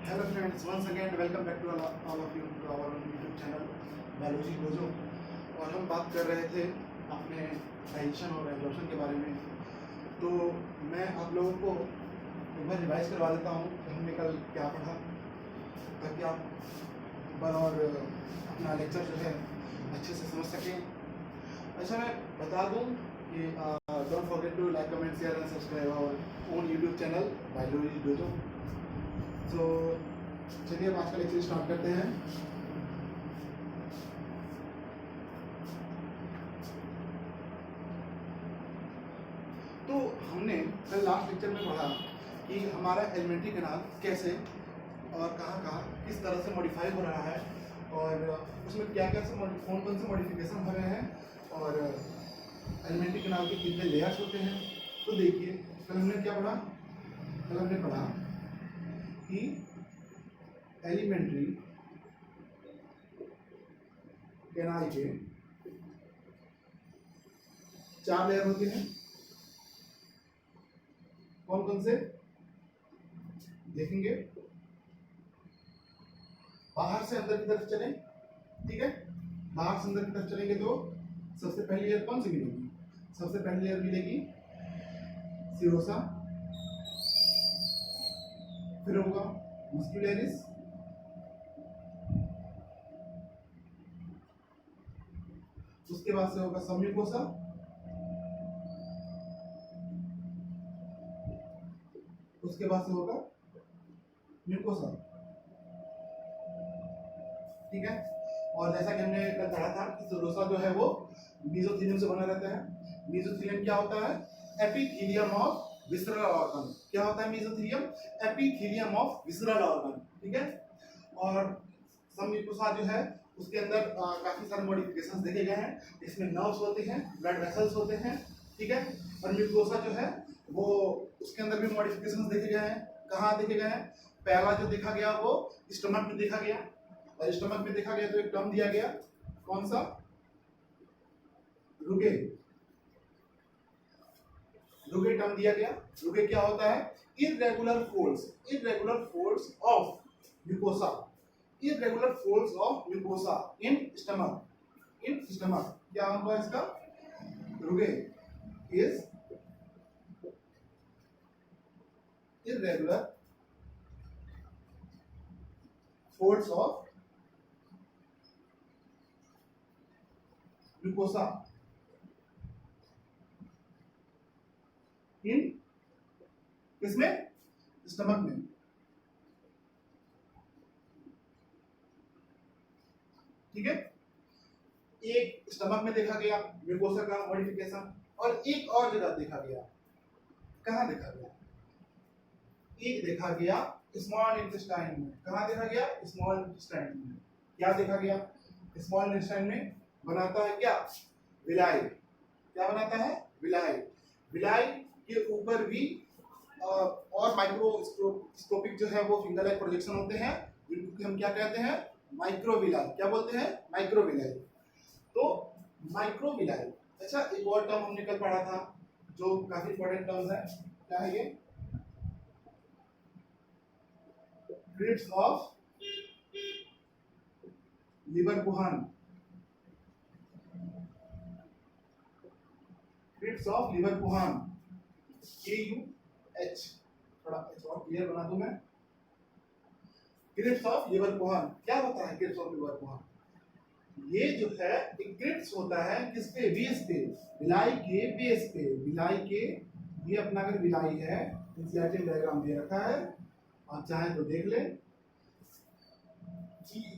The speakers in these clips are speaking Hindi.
Hello friends, once again welcome back to all of you to our YouTube channel biology dojo. और हम बात कर रहे थे अपने डाइजेशन और एब्जॉर्प्शन के बारे में। तो मैं आप लोगों को एक बार रिवाइज करवा देता हूँ कि हमने कल क्या पढ़ा, ताकि आप एक बार और अपना लेक्चर जो है अच्छे से समझ सकें। अच्छा, मैं बता दूँ कि don't forget to like, comment, share and subscribe our own YouTube channel biology dojo. तो चलिए अब आज का लेक्चर स्टार्ट करते हैं। तो हमने कल लास्ट लेक्चर में पढ़ा कि हमारा एलिमेंट्री कैनाल कैसे और कहाँ किस तरह से मॉडिफाई हो रहा है, और उसमें क्या क्या कौन कौन से मॉडिफिकेशन हो रहे हैं, और एलिमेंट्री कैनाल के कितने लेयर्स होते हैं। तो देखिए, कल हमने क्या पढ़ा? कल हमने पढ़ा कि एलिमेंट्री कैनाल के 4 लेयर होते हैं। कौन कौन से देखेंगे? बाहर से अंदर की तरफ चलें, ठीक है। बाहर से अंदर की तरफ चलेंगे तो सबसे पहली लेयर कौन सी मिलेगी? सबसे पहली लेयर मिलेगी सीरोसा, फिर होगा मस्क्यूलरिस, उसके बाद से होगा सबम्यूकोसा, उसके बाद से होगा म्यूकोसा, ठीक है। और जैसा कि हमने कल पढ़ा था कि सीरोसा जो है वो मेसोथेलियम से बना रहता है। मेसोथेलियम क्या होता है? Epithelium of visceral organ. क्या होता है mesothelium? Epithelium of visceral organ, ठीक है। और सबम्यूकोसा जो है उसके अंदर काफी सारे मॉडिफिकेशंस देखे गए हैं। इसमें नर्व्स होते हैं, ब्लड वेसल्स होते हैं, ठीक है। और म्यूकोसा जो है वो उसके अंदर भी मॉडिफिकेशंस देखे गए हैं। कहाँ देखे गए हैं? पहला जो देखा गया वो स्टमक में देखा गया, और स्टमक में देखा गया तो एक टर्म दिया गया, कौन सा? रुगे। रुगे टर्म दिया गया। रुगे क्या होता है? Irregular folds of mucosa, irregular folds of mucosa in stomach क्या होगा इसका? रुगे is irregular folds of mucosa in किसमें? स्टमक में, ठीक है। एक स्टमक में देखा गया म्यूकोसा का मॉडिफिकेशन, और एक और जगह देखा गया। कहाँ देखा गया? एक देखा गया स्मॉल इंटेस्टाइन में। कहाँ देखा गया? स्मॉल इंटेस्टाइन में। क्या देखा गया? स्मॉल इंटेस्टाइन में बनाता है क्या? विलाई। क्या बनाता है? विलाई। विलाई के ऊपर भी और माइक्रोस्कोपिक जो है वो फिंगर लाइक प्रोजेक्शन होते हैं, जिनको हम क्या कहते हैं? माइक्रोविलाई। क्या बोलते हैं? माइक्रोविलाई। तो माइक्रोविलाई। अच्छा, एक और टर्म हमने कल पढ़ा था जो काफी इंपॉर्टेंट टर्म है। क्या है ये? Crypts of Lieberkuhn. Crypts of Lieberkuhn, KUH। थोड़ा और क्लियर बना दूं मैं। क्रिप्स ऑफ लिवरपुहान क्या होता है? क्रिप्स ऑफ लिवरपुहान ये जो है एक क्रिप्स होता है किसपे? बेस पे, विलाई के बेस पे। विलाई के, ये अपना अगर विलाई है, इंसियाटिन डायग्राम दे रखा है, आप चाहें तो देख ले।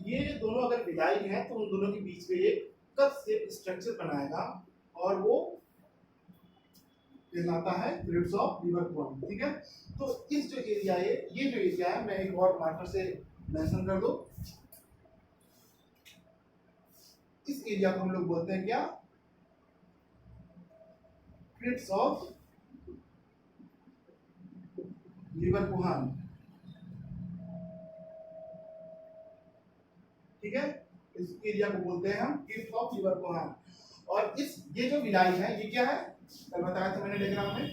ये दोनों अगर विलाई है तो उन दोनों के बीच में एक कप शेप स्ट्रक्चर बनाएगा, और वो कहलाता है क्रिप्स ऑफ लिवरपुहान, ठीक है। तो इस जो एरिया है, ये जो एरिया है, मैं एक और मार्कर से मेंशन कर दो। इस एरिया को हम लोग बोलते हैं क्या? क्रिप्स ऑफ लिवरपुहान, ठीक है। इस एरिया को बोलते हैं हम क्रिप्स ऑफ लिवरपुहान। और इस ये जो विलाई है ये क्या है? कल बताया था मैंने डायग्राम में,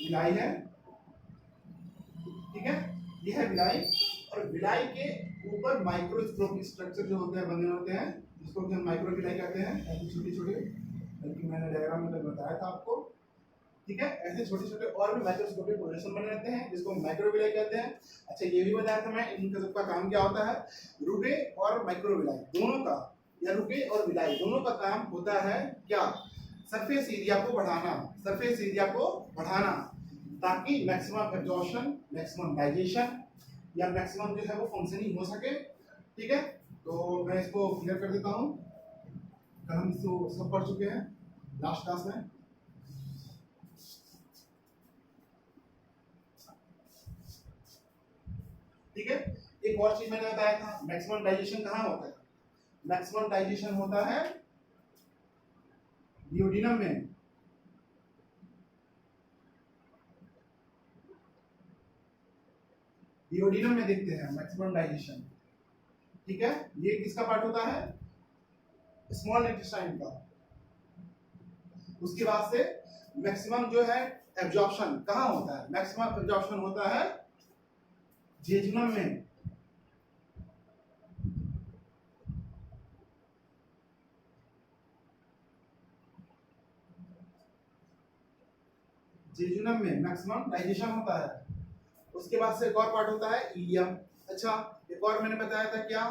विलाई है, ठीक है। ये है विलाई, और विलाई के ऊपर माइक्रोस्कोपिक स्ट्रक्चर जो होते हैं बने होते हैं, जिसको कि हम माइक्रो विलाई कहते हैं, ऐसे छोटे छोटे, बल्कि मैंने डायग्राम में तो बताया था आपको, ठीक है। ऐसे छोटे छोटे और भी माइक्रोस्कोपिक प्रोजेक्शन बने रहते हैं जिसको माइक्रोविलाई कहते हैं। अच्छा, ये भी बताया था मैं इनका सबका काम क्या होता है। रुगे और माइक्रोविलाई दोनों का, या रुगे और विलाई दोनों का काम होता है क्या, सरफेस एरिया को बढ़ाना, सरफेस एरिया को बढ़ाना, ताकि मैक्सिमम एब्जॉर्प्शन, मैक्सिमम डाइजेशन या मैक्सिमम जो है वो फंक्शनिंग हो सके, ठीक है। तो मैं इसको क्लियर कर देता हूँ। कल हम इसको सब पढ़ चुके हैं लास्ट क्लास में। ठीक है, एक और चीज मैंने बताया था, मैक्सिमम डाइजेशन कहाँ होता है। मैक्सिमम डाइजेशन होता है डियोडिनम में। डियोडिनम में देखते हैं मैक्सिमम डाइजेशन, ठीक है। ये किसका पार्ट होता है, स्मॉल इंटेस्टाइन का। उसके बाद से मैक्सिमम जो है एब्जॉर्प्शन कहाँ होता है, मैक्सिमम एब्जॉर्प्शन होता है जेजुनम में। जेजुनम में मैक्सिमम डाइजेशन होता है। उसके बाद से एक और पार्ट होता है इलियम। अच्छा, एक और मैंने बताया था क्या,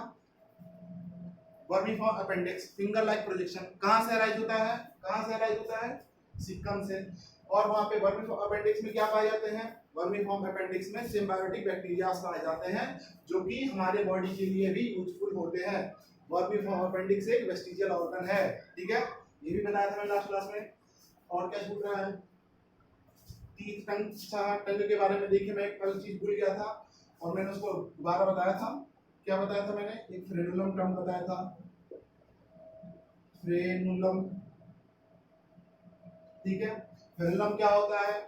vermiform appendix, finger like projection कहाँ से अराइज होता है, कहाँ से अराइज होता है, सिक्कम से। और वहाँ पे वर्मीफॉर्म अपेंडिक्स में क्या पाए जाते हैं, वर्मीफॉर्म अपेंडिक्स में सिम्बायोटिक बैक्टीरिया पाए जाते हैं जो कि हमारे बॉडी के लिए भी यूजफुल होते हैं। वर्मीफॉर्म अपेंडिक्स एक वेस्टिजियल ऑर्गन है, ठीक है। ये भी बताया था मैंने लास्ट क्लास में। और क्या छूट रहा है, टीथ टंग, टंग के बारे में देखिए, मैं एक कल चीज भूल गया था और मैंने उसको दोबारा बताया था। क्या बताया था मैंने, एक फ्रेनुलम टर्म बताया था, फ्रेनुलम, ठीक है। फ्रेनुलम क्या होता है,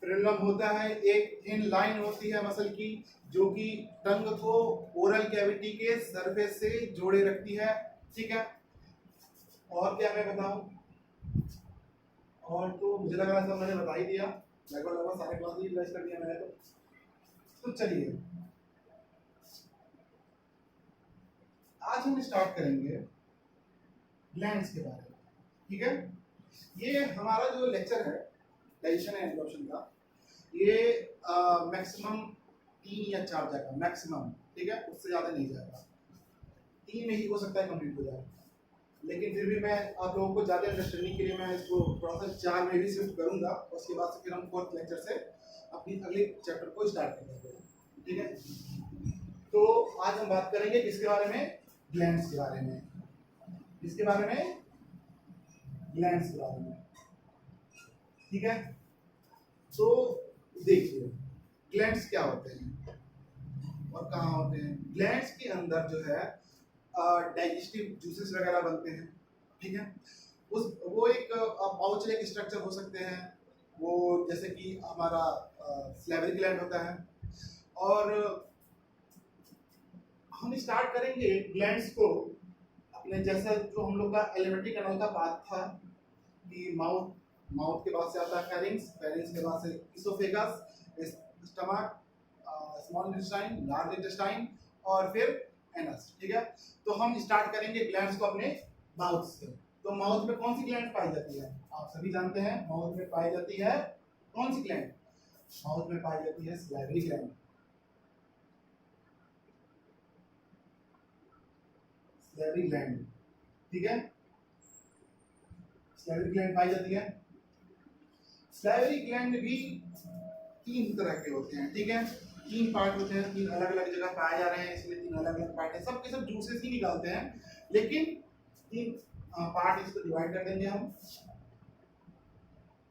फ्रेनुलम होता है एक थिन लाइन होती है मसल की जो कि टंग को ओरल कैविटी के सरफेस से जोड़े रखती है, ठीक है। और क्या मैं बताऊं, और तो मुझे लग रहा था मैंने बता ही दिया, लगभग सारे क्लास ही रिवाइज कर दिया मैंने। तो चलिए आज हम स्टार्ट करेंगे ग्लैंड्स के बारे में, ठीक है। ये हमारा जो लेक्चर है डाइजेशन एंड एब्जॉर्प्शन का, ये मैक्सिमम 3 या 4 जाएगा मैक्सिमम, ठीक है, उससे ज्यादा नहीं जाएगा। 3 में ही हो सकता है कंप्लीट हो जाए, लेकिन फिर भी मैं आप लोगों को ज्यादा अंडरस्टैंडिंग के लिए मैं इसको प्रोसेस 4 में भी शिफ्ट करूंगा। उसके बाद से फिर हम 4th लेक्चर से अपनी अगले चैप्टर को स्टार्ट करेंगे, ठीक है। तो आज हम बात करेंगे किसके बारे में, ग्लैंड्स के बारे में। किसके बारे में, ग्लैंड्स के बारे में, ठीक है। तो देखिए ग्लैंड्स क्या होते हैं और कहाँ होते हैं। ग्लैंड्स के अंदर जो है डाइजेस्टिव जूसेस वगैरह बनते हैं, ठीक है। उस वो एक पाउच लाइक स्ट्रक्चर हो सकते हैं, वो जैसे कि हमारा स्लेवरी ग्लैंड होता है। और हम स्टार्ट करेंगे ग्लैंड्स को अपने जैसा जो हम लोग का एलिमेंट्री कैनाल का बात था कि माउथ, माउथ के बाद से आता है फेरिंग्स, फेरिंग्स के बाद से oesophagus, stomach, small intestine, large intestine और फिर एनस, ठीक है। तो हम स्टार्ट करेंगे ग्लैंड्स को अपने माउथ से। तो माउथ में कौन सी ग्लैंड पाई जाती है, आप सभी जानते हैं माउथ में पाई जाती है कौन सी ग्लैंड, माउथ में पाई जाती है सलाइवरी ग्लैंड, सलाइवरी ग्लैंड, ठीक है। सलाइवरी ग्लैंड पाई जाती है। सलाइवरी ग्लैंड भी 3 तरह के होते हैं, ठीक है। 3 पार्ट होते हैं, 3 अलग अलग जगह पाए जा रहे हैं, इसलिए 3 अलग अलग पार्ट है, सब के सब जूसेस ही निकालते हैं, लेकिन 3 पार्ट इसको डिवाइड कर देंगे हम।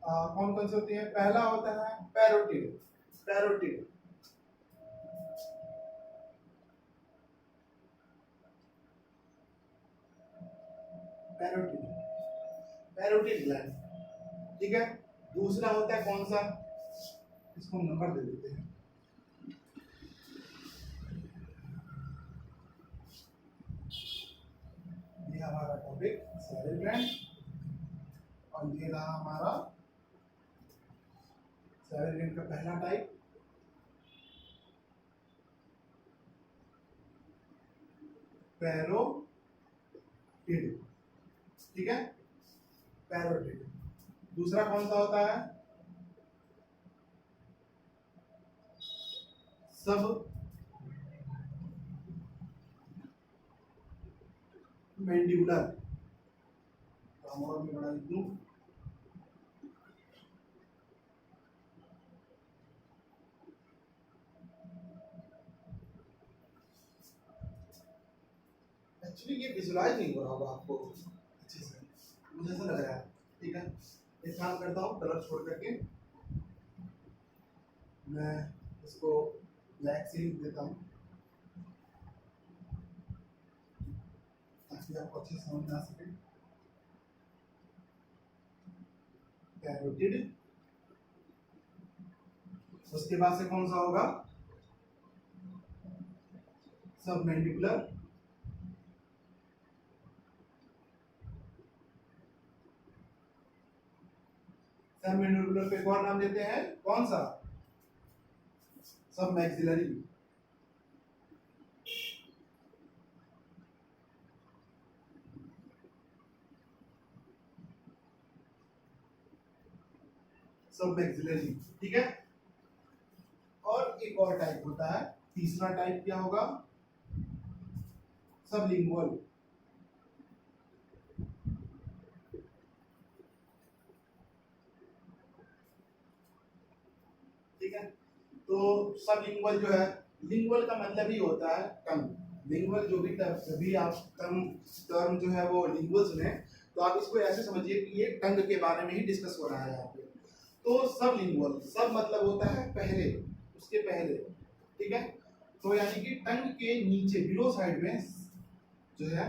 कौन कौन से होते हैं, पहला होता है parotid, parotid, parotid, parotid gland, ठीक है। दूसरा होता है कौन सा, इसको नंबर दे देते हैं, ये हमारा टॉपिक सैलरी ग्लैंड, और ये रहा हमारा सैलरी ग्लैंड का पहला टाइप, पैरोटिड, ठीक है, पैरोटिड। दूसरा कौन सा होता है? सब मैंडिबुलर, और मैं बड़ा लिख दूं, एक्चुअली ये विजुलाइज नहीं हो रहा होगा आपको अच्छे से, मुझे ऐसा लग रहा है, ठीक है। एक काम करता हूँ, कलर छोड़ करके मैं इसको ब्लैक से लिख देता हूँ ताकि आपको अच्छे से समझ में आ सके। कैरोटिड, उसके बाद से कौन सा होगा? सबमैंडिबुलर, सबमैंडिबुलर पे एक और नाम देते हैं, कौन सा? सब मैक्सिलरी, सब मैक्सिलरी, ठीक है। और एक और टाइप होता है, तीसरा टाइप क्या होगा? सबलिंगुअल, ठीक है। तो सबलिंगुअल जो है, लिंगुअल का मतलब ही होता है टंग। लिंगुअल जो भी सभी आप टर्म जो है वो लिंगुअल सुने, तो आप इसको ऐसे समझिए कि ये टंग के बारे में ही डिस्कस हो रहा है यहाँ पे। तो सबलिंगुअल, सब मतलब होता है पहले, उसके पहले, ठीक है। तो यानी कि टंग के नीचे बिलो साइड में जो है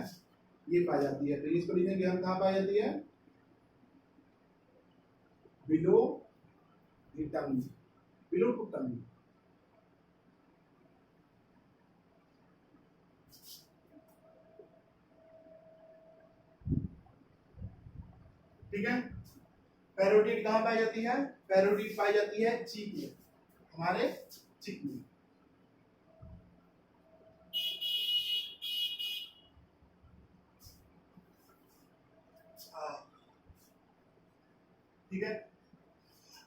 ये पाई जाती है। तो इसको लिखेंगे हम, कहाँ पाई जाती है? Below the tongue, below to tongue, ठीक है। पैरोटिड कहाँ पाई जाती है? पैरोटिड पाई जाती है चीक में, हमारे चिक में, ठीक है।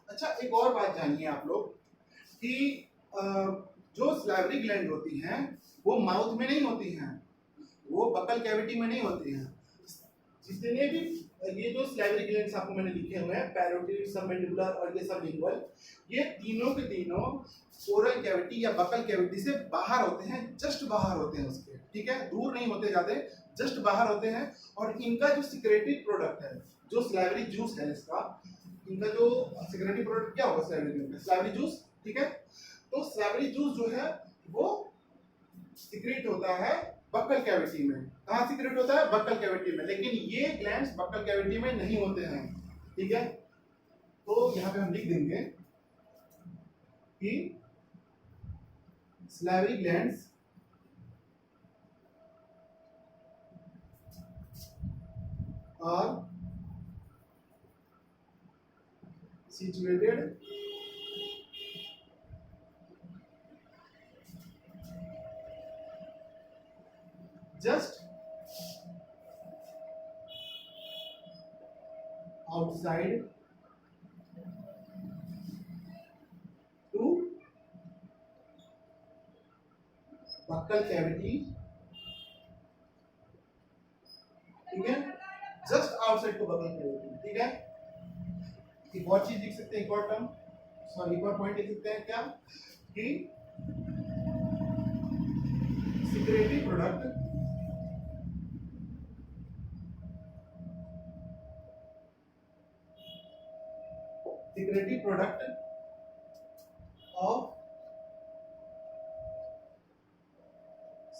अच्छा, एक और बात जानिए आप लोग कि जो सलाइवरी ग्लैंड होती हैं वो माउथ में नहीं होती हैं, वो बकल कैविटी में नहीं होती हैं। जितने भी ये जो सलाइवरी ग्लैंड्स आपको मैंने लिखे हुए हैं, पैरोटिड, सबमैंडिबुलर और ये सबलिंगुअल, ये तीनों के तीनों ओरल कैविटी या बकल कैविटी से बाहर होते हैं, जस्ट बाहर होते हैं उसके, ठीक है, दूर नहीं होते जाते, जस्ट बाहर होते हैं। और इनका जो सिक्रेटरी प्रोडक्ट है, जो सलाइवरी जूस है इसका, इनका जो सिक्रेटरी प्रोडक्ट क्या होगा सलाइवरी जूस, ठीक है। तो सलाइवरी जूस जो है वो सीक्रेट होता है बक्कल कैविटी में। कहाँ सीक्रेट होता है? बक्कल कैविटी में। लेकिन ये ग्लैंड्स बक्कल कैविटी में नहीं होते हैं, ठीक है। तो यहाँ पे हम लिख देंगे कि salivary glands are situated just outside to buccal cavity, ठीक है, just outside to buccal cavity, ठीक है। एक और चीज लिख सकते हैं, एक और टर्म, सॉरी एक और पॉइंट लिख सकते हैं, क्या कि secretory product of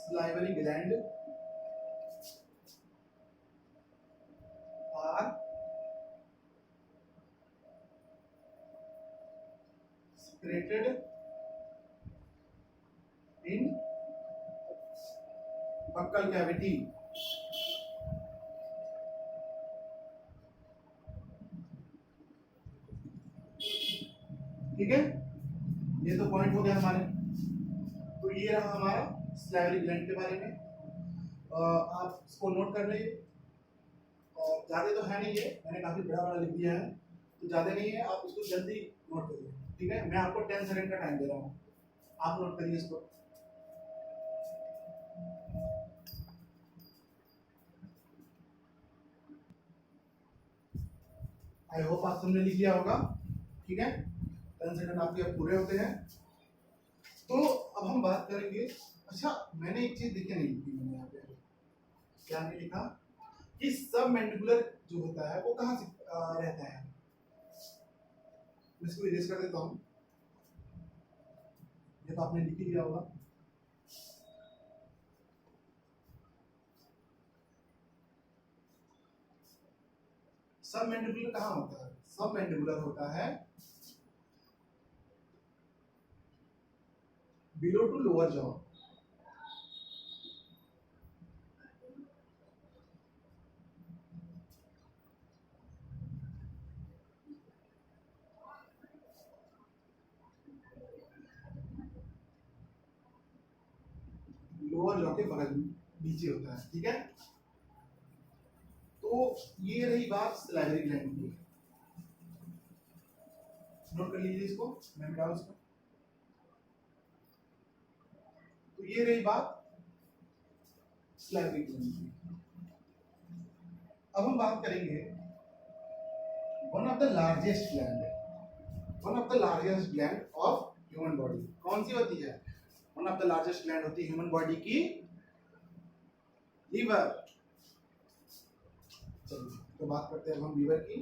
salivary gland are secreted in buccal cavity, ठीक है। ये तो पॉइंट हो गया हमारे। तो ये रहा हमारा सलाइवरी ग्लैंड के बारे में। आप इसको नोट कर लीजिए। और ज़्यादा तो है नहीं ये, मैंने काफ़ी बड़ा बड़ा लिख दिया है, तो ज़्यादा नहीं है, आप इसको जल्दी नोट करिए। ठीक है, मैं आपको 10 सेकंड का टाइम दे रहा हूँ, आप नोट करिए इसको। आई होप आप सबने लिख लिया होगा। ठीक है, 10 सेकंड आपके अब पूरे होते हैं। तो अब हम बात करेंगे। अच्छा, मैंने एक चीज देखी नहीं लिखी मैंने यहाँ पे, क्या नहीं लिखा कि सब मैंडिबुलर जो होता है वो कहाँ से रहता है। मैं इसको इरेज कर देता हूँ, ये तो आपने लिख ही लिया होगा। सब मैंडिबुलर कहाँ होता है? सब मैंडिबुलर होता है below to lower jaw. Lower jaw के बगल में नीचे होता है। ठीक है, तो ये रही बात सैलिवरी ग्लैंड की। नोट कर लीजिए इसको, मैं मिटाऊं इसको। तो ये रही बात सैलिवरी ग्लैंड की। अब हम बात करेंगे one of the largest gland, one of the largest gland of human body कौन सी होती है? One of the largest gland होती है ह्यूमन बॉडी की लीवर। चलिए तो बात करते हैं हम लीवर की।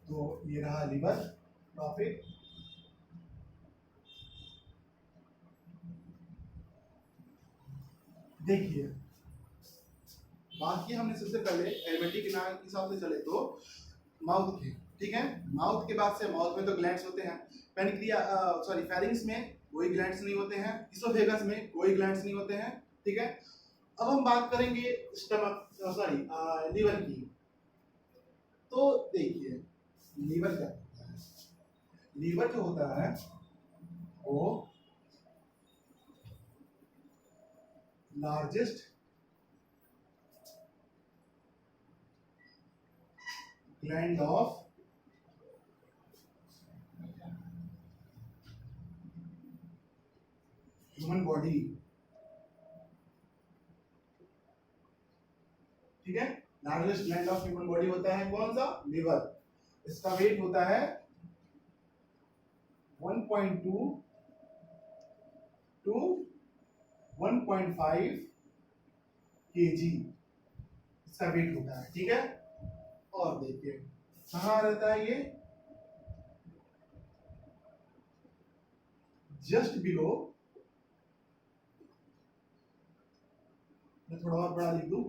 तो ये रहा लीवर टॉपिक। देखिए, बात की हमने सबसे पहले एलिमेंट्री के नाम के हिसाब से चले तो माउथ की। ठीक है, माउथ के बाद से माउथ में तो ग्लैंड्स होते हैं। पेनक्रिया सॉरी फेरिंग्स में कोई ग्लैंड्स नहीं होते हैं, इसोफेगस में कोई ग्लैंड्स नहीं होते हैं। ठीक है, अब हम बात करेंगे स्टमक सॉरी लीवर की। तो देखिए लीवर क्या होता है? लीवर जो होता है वो largest gland of human body. ठीक है, largest gland of human body होता है कौन सा? लीवर। इसका वेट होता है 1.2 टू 1.5 kg इसका वेट होता है। ठीक है, और देखिए कहाँ रहता है ये? जस्ट बिलो, मैं थोड़ा और बड़ा लिख दूं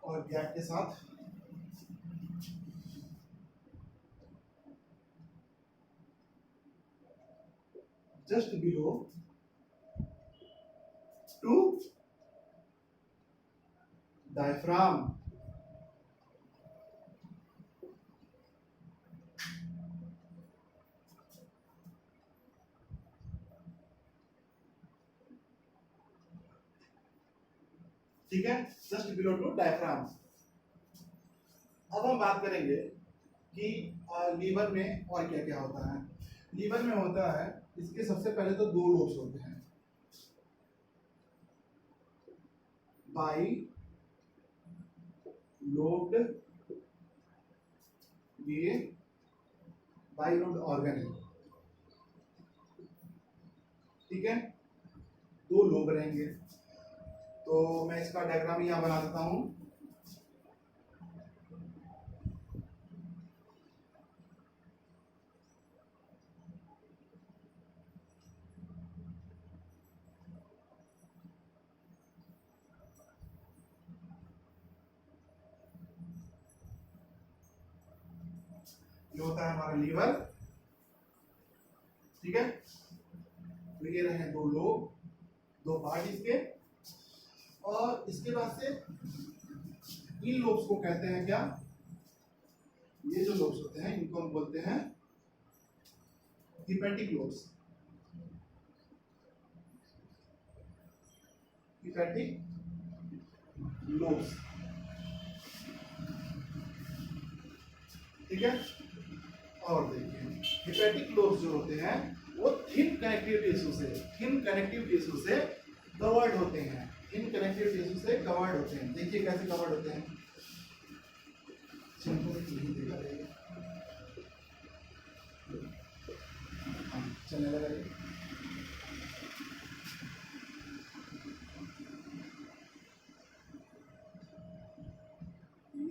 और गैप के साथ, जस्ट बिलो टू डायफ्राम। ठीक है, जस्ट बिलो टू डायफ्राम। अब हम बात करेंगे कि लीवर में और क्या क्या होता है। लीवर में होता है, इसके सबसे पहले तो दो लोब्स होते हैं, बाई लोब्ड, ये बाई लोब्ड ऑर्गन है। ठीक है, दो लोब रहेंगे। तो मैं इसका डायग्राम यहां बना देता हूं। ये होता है हमारा लीवर। ठीक है, तो ये रहे दो लोब, दो पार्ट इसके। और इसके बाद से इन लोब्स को कहते हैं क्या? ये जो लोब्स होते हैं इनको हम बोलते हैं हिपैटिक लोब्स, हिपैटिक लोब्स, ठीक है। और देखिए हिपैटिक लोब्स जो होते हैं वो थिन कनेक्टिव टिश्यू से, थिन कनेक्टिव टिश्यू से कवर्ड होते हैं, थिन कनेक्टिव टिश्यू से कवर्ड होते हैं। देखिए कैसे कवर्ड होते हैं, देखा जाएगा, चलने लगा ये।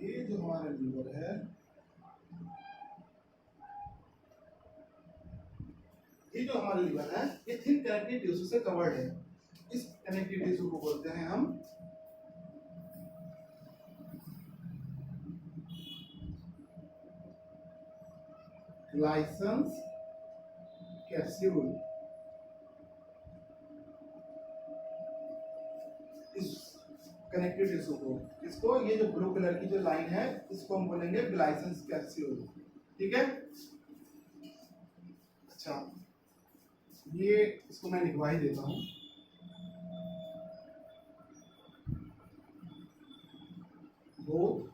ये जो हमारा लीवर है, ये जो हमारा लीवर है ये थिन कनेक्टिव टिश्यू से कवर्ड है। इस कनेक्टिव टिश्यू को बोलते हैं हम ग्लाइसन्स कैप्सूल। इस कनेक्टिव टिश्यू को, इसको, ये जो ब्लू कलर की जो लाइन है इसको हम बोलेंगे ग्लाइसन्स कैप्सूल, ठीक है। अच्छा, ये इसको मैं लिखवा ही देता हूँ। Both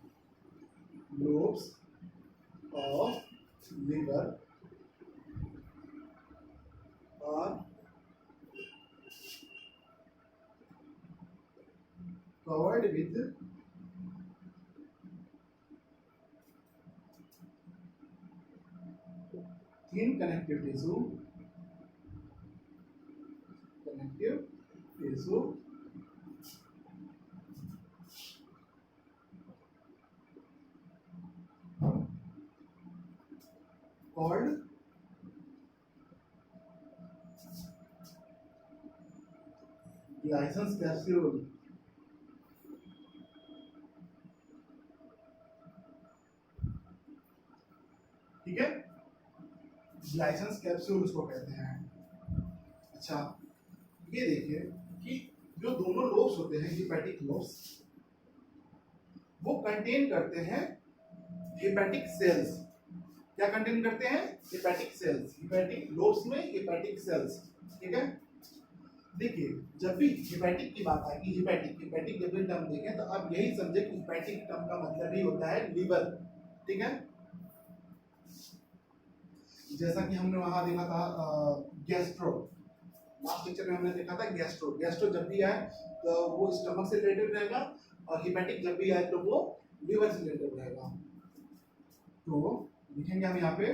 lobes of liver are covered with thin connective tissue, called Gleason's capsule, ठीक है। ग्लाइसन्स कैप्सूल उसको कहते हैं। अच्छा, ये देखिए कि जो दोनों लोब्स होते हैं हिपैटिक लोब्स, वो कंटेन करते हैं हिपैटिक सेल्स। क्या कंटेन करते हैं? Hepatic sales. हिपैटिक लोब्स में हिपैटिक सेल्स, ठीक है। देखिए जब भी हिपैटिक की बात आएगी, हिपैटिक जब भी टर्म देखें तो आप यही समझे कि हिपैटिक टर्म का मतलब ही होता है लीवर, ठीक है। जैसा कि हमने वहां देखा था गैस्ट्रो, लास्ट लेक्चर में हमने देखा था गैस्ट्रो जब भी आए तो वो स्टमक से रिलेटेड रहेगा, और हिपैटिक जब भी आए तो वो लीवर से रिलेटेड रहेगा। तो लिखेंगे हम यहाँ पे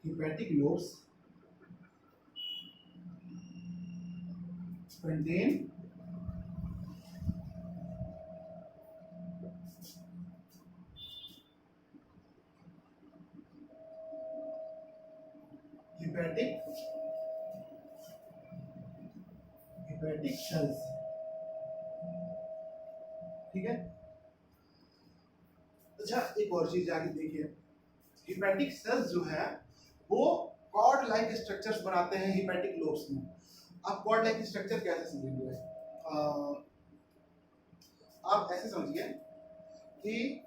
hepatic lobes contain hepatic cells, ठीक है। अच्छा, एक और चीज आगे देखिए, हिपैटिक सेल्स जो है वो कॉर्ड लाइक स्ट्रक्चर्स बनाते हैं हिपैटिक लोब्स में। आप कॉर्ड लाइक स्ट्रक्चर कैसे समझेंगे? आप ऐसे समझिए कि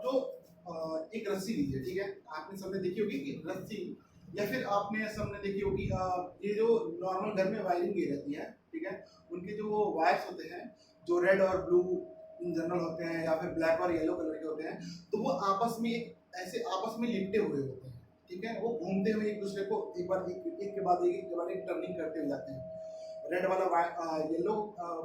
जो एक रस्सी लीजिए, ठीक है। आपने सबने देखी होगी कि रस्सी, या फिर आपने सबने देखी होगी ये जो नॉर्मल घर में वायरिंग की रहती है, ठीक है, उनके जो वायर्स होते हैं जो रेड और ब्लू इन जनरल होते हैं या फिर ब्लैक और येलो कलर के होते हैं, तो वो आपस में ऐसे आपस में लिपटे हुए होते हैं, ठीक है। वो घूमते हुए एक दूसरे को एक के बाद एक टर्निंग करते हुए जाते हैं। रेड वाला येलो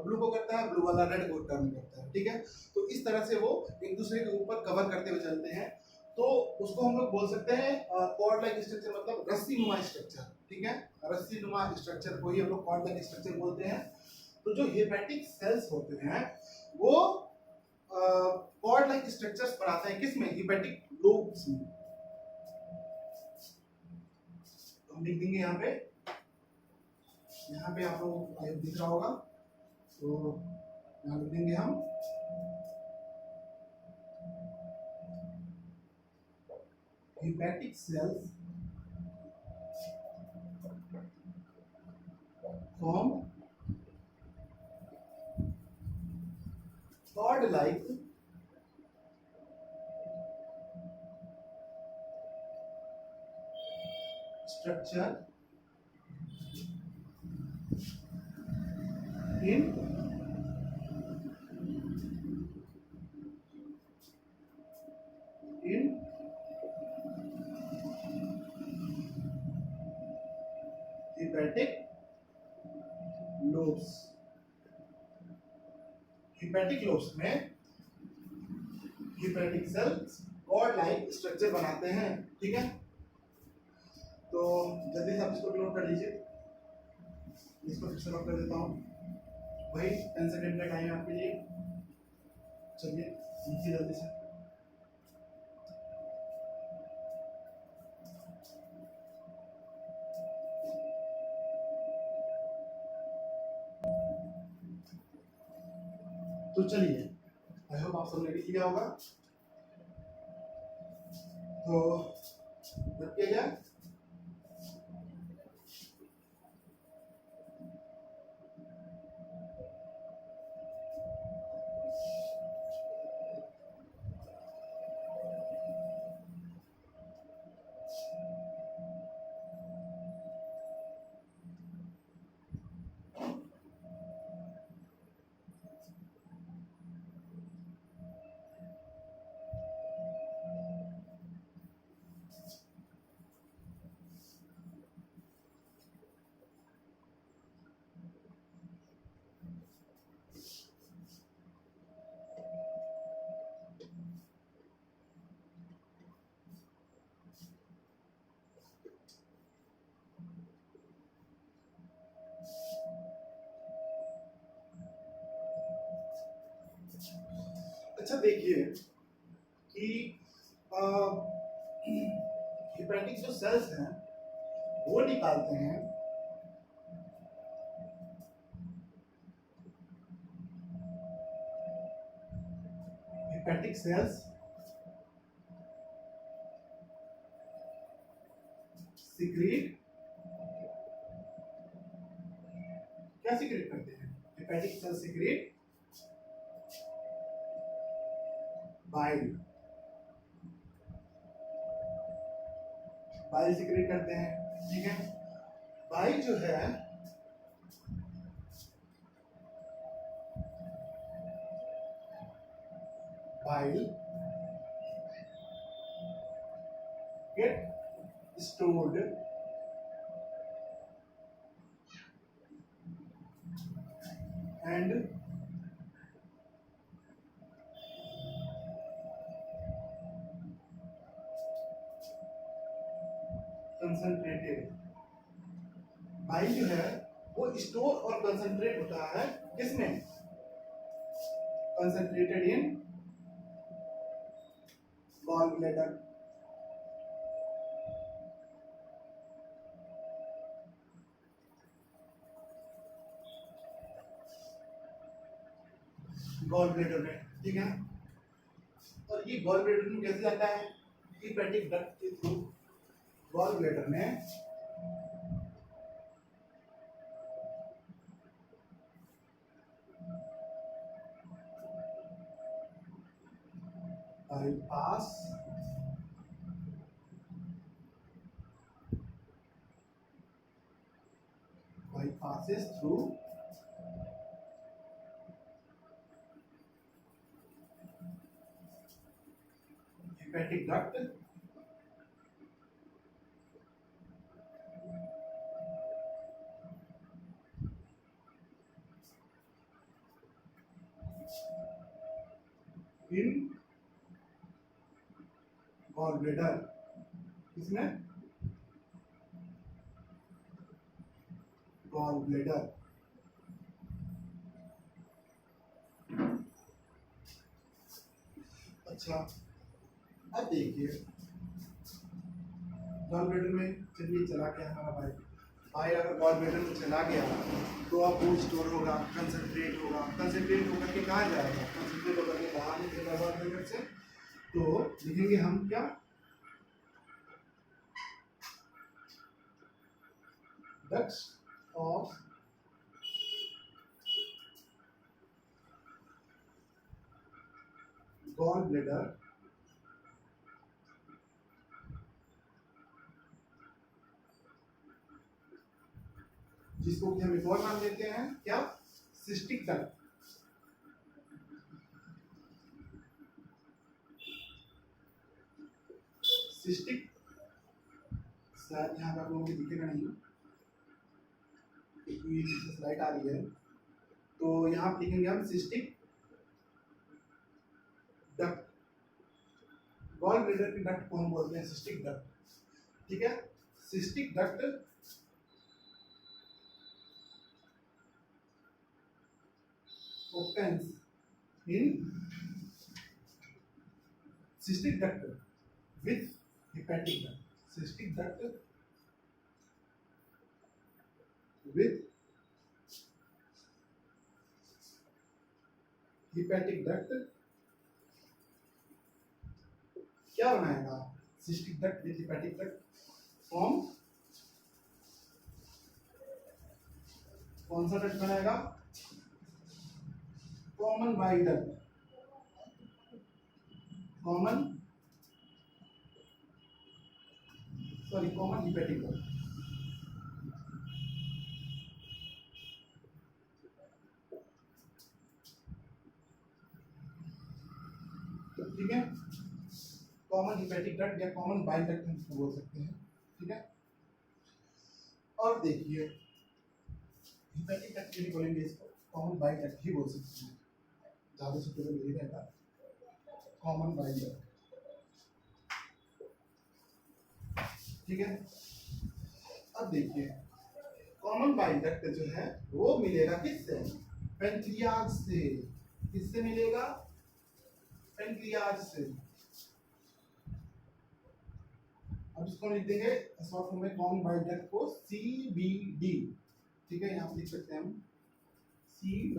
ब्लू को करता है, ब्लू वाला रेड को टर्न करता है, ठीक है। तो इस तरह से वो एक दूसरे के ऊपर कवर करते हुए चलते हैं। तो उसको हम लोग बोल सकते हैं कॉर्ड लाइक स्ट्रक्चर, मतलब रस्सी नुमा स्ट्रक्चर, ठीक है। रस्सी नुमा स्ट्रक्चर को ही हम लोग कॉर्ड लाइक स्ट्रक्चर बोलते हैं। तो जो हेपेटिक सेल्स होते हैं वो कॉर्ड लाइक स्ट्रक्चर्स बनाते हैं, किसमें? हेपेटिक लोब्स में। हम लिख देंगे यहाँ पे आप लोग दिख रहा होगा, तो यहाँ लिख देंगे हम hepatic cells form cord-like structure in hepatic lobes. hepatic lobes में hepatic cells cord like structure बनाते हैं, ठीक है। तो जल्दी से आप इसको नोट कर लीजिए, इसको फिर से नोट कर देता हूँ। वही 10 सेकंड का टाइम है आपके लिए। चलिए लीजिए जल्दी से। तो चलिए, आई होप आप सबने लिख लिया होगा। तो रखिए जाए। अच्छा देखिए कि हेपेटिक जो सेल्स हैं वो निकालते हैं हेपेटिक सेल्स सीक्रेट, क्या सीक्रेट करते हैं? Hepatic cells secrete bile, bile secrete करते हैं, ठीक है। बाइल जो है bile get stored and concentrated. Bile जो है वो स्टोर और कंसंट्रेट होता है किसमें? Concentrated in gall bladder. Gall bladder में, ठीक है। और ये गॉल ब्लैडर में कैसे जाता है? हेपेटिक डक्ट के थ्रू गॉल ब्लैडर में bypasses through hepatic duct in gall bladder. इसमें गॉल ब्लैडर। अच्छा अब देखिए गॉल ब्लैडर में चलिए चला गया हमारा बाइल। बाइल अगर गॉल ब्लैडर में चला गया तो अब वो स्टोर होगा, कंसंट्रेट होगा, कंसंट्रेट होकर के कहाँ जाएगा? कंसंट्रेट होकर के बाहर निकलेगा गॉल ब्लैडर से। तो लिखेंगे हम क्या? डक्ट्स ऑफ गॉल ब्लेडर, जिसको कि हम एक और नाम देते हैं क्या, सिस्टिक डक्ट। सिस्टिक, शायद यहाँ पे आप लोगों को दिखेगा नहीं, स्लाइड आ रही है, तो यहाँ पे लिखेंगे हम सिस्टिक डक्ट। गॉल ब्लेडर की डक्ट को हम बोलते हैं सिस्टिक डक्ट, ठीक है। Cystic duct opens in cystic duct with hepatic duct. Cystic duct with hepatic duct क्या बनाएगा, cystic duct with hepatic duct form, कौन सा डक्ट बनाएगा, common bile duct, common hepatic duct. ठीक है, कॉमन हेपेटिक डक्ट या कॉमन बाइल डक्ट हम इसको बोल सकते हैं, ठीक है। और देखिए हेपेटिक डक्ट नहीं बोलेंगे इसको, कॉमन बाइल डक्ट ही बोल सकते हैं, ज्यादा सुटेबल यही रहेगा, कॉमन बाइल डक्ट, ठीक है। अब देखिए कॉमन बाइल डक्ट जो है वो मिलेगा किससे, पेनक्रियाज से। किससे मिलेगा, पेनक्रियाज से। अब इसको लिख देंगे शॉर्ट फॉर्म में कॉमन बाइल डक्ट को CBD, ठीक है। यहाँ पे लिख सकते हैं हम CBD,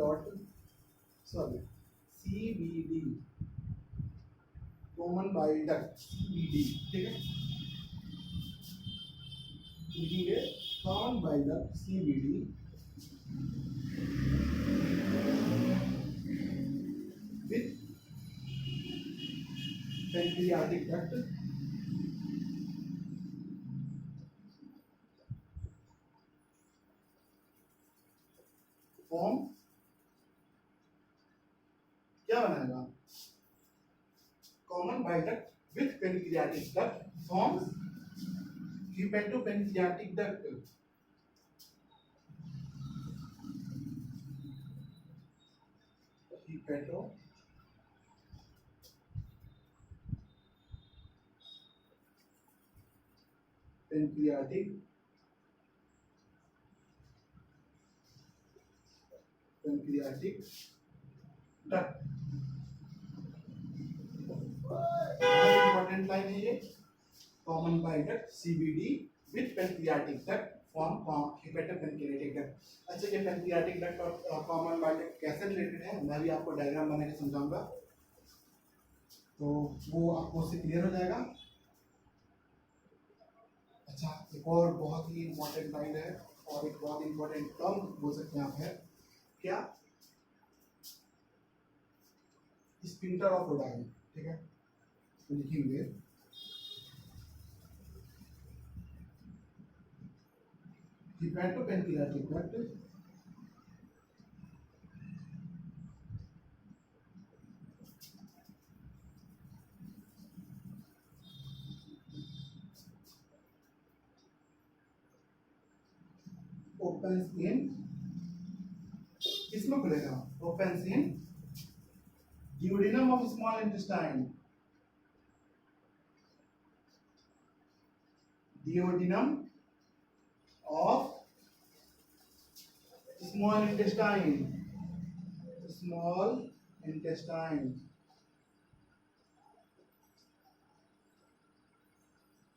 common bile duct CBD, ठीक है। लिखेंगे common bile duct CBD with pancreatic duct form क्या बनाएगा, common bile duct with pancreatic duct form hepatopancreatic duct. Hepatopancreatic duct. Important line है ये, common bile duct CBD with pancreatic duct form hepatopancreatic duct. अच्छा, ये पेनक्रियाटिक डक्ट और कॉमन बाइल डक्ट कैसे रिलेटेड है, मैं भी आपको डायग्राम बना के समझाऊंगा, तो वो आपको उससे क्लियर हो जाएगा। अच्छा, एक और बहुत ही इंपॉर्टेंट लाइन है और एक बहुत इंपॉर्टेंट टर्म बोल सकते हैं आप, है क्या, स्पिंटर ऑफ रोडाई, ठीक है। तो लिखेंगे हेपेटोपेनक्रियाटिक डक्ट opens in, किसमें खुलेगा, opens in duodenum of small intestine, duodenum of small intestine, small intestine,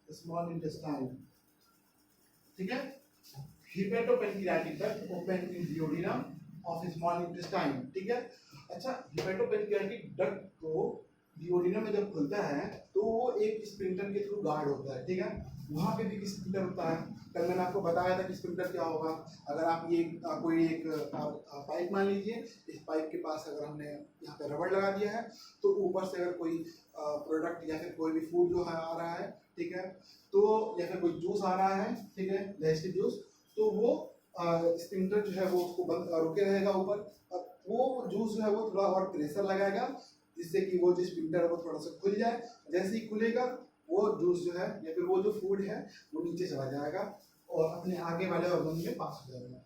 small intestine, ठीक है। Hepatopancreatic duct open in duodenum of small intestine, ठीक है। अच्छा, हेपेटोपेनक्रियाटिक डक्ट को duodenum में जब खुलता है तो वो एक स्प्रिंटर के थ्रू गार्ड होता है, ठीक है। वहाँ पे भी एक स्प्रिंटर होता है। कल मैंने आपको बताया था कि स्प्रिंटर क्या होगा। अगर आप ये कोई एक पाइप मान लीजिए, इस पाइप के पास अगर हमने यहाँ पे रबड़ लगा दिया है, तो ऊपर से अगर कोई प्रोडक्ट या फिर कोई भी फूड जो है आ रहा है, ठीक है, तो या फिर कोई जूस आ रहा है, ठीक है, डाइजेस्टिव जूस, तो वो स्प्रिंटर जो है वो उसको बंद रोके रहेगा ऊपर। अब वो जूस जो है वो थोड़ा और प्रेशर लगाएगा, जिससे कि वो जो स्प्रिंटर है वो थोड़ा सा खुल जाए। जैसे ही खुलेगा वो जूस जो है या फिर वो जो फूड है वो नीचे चला जाएगा और अपने आगे वाले ऑर्गन में पास हो जाएगा।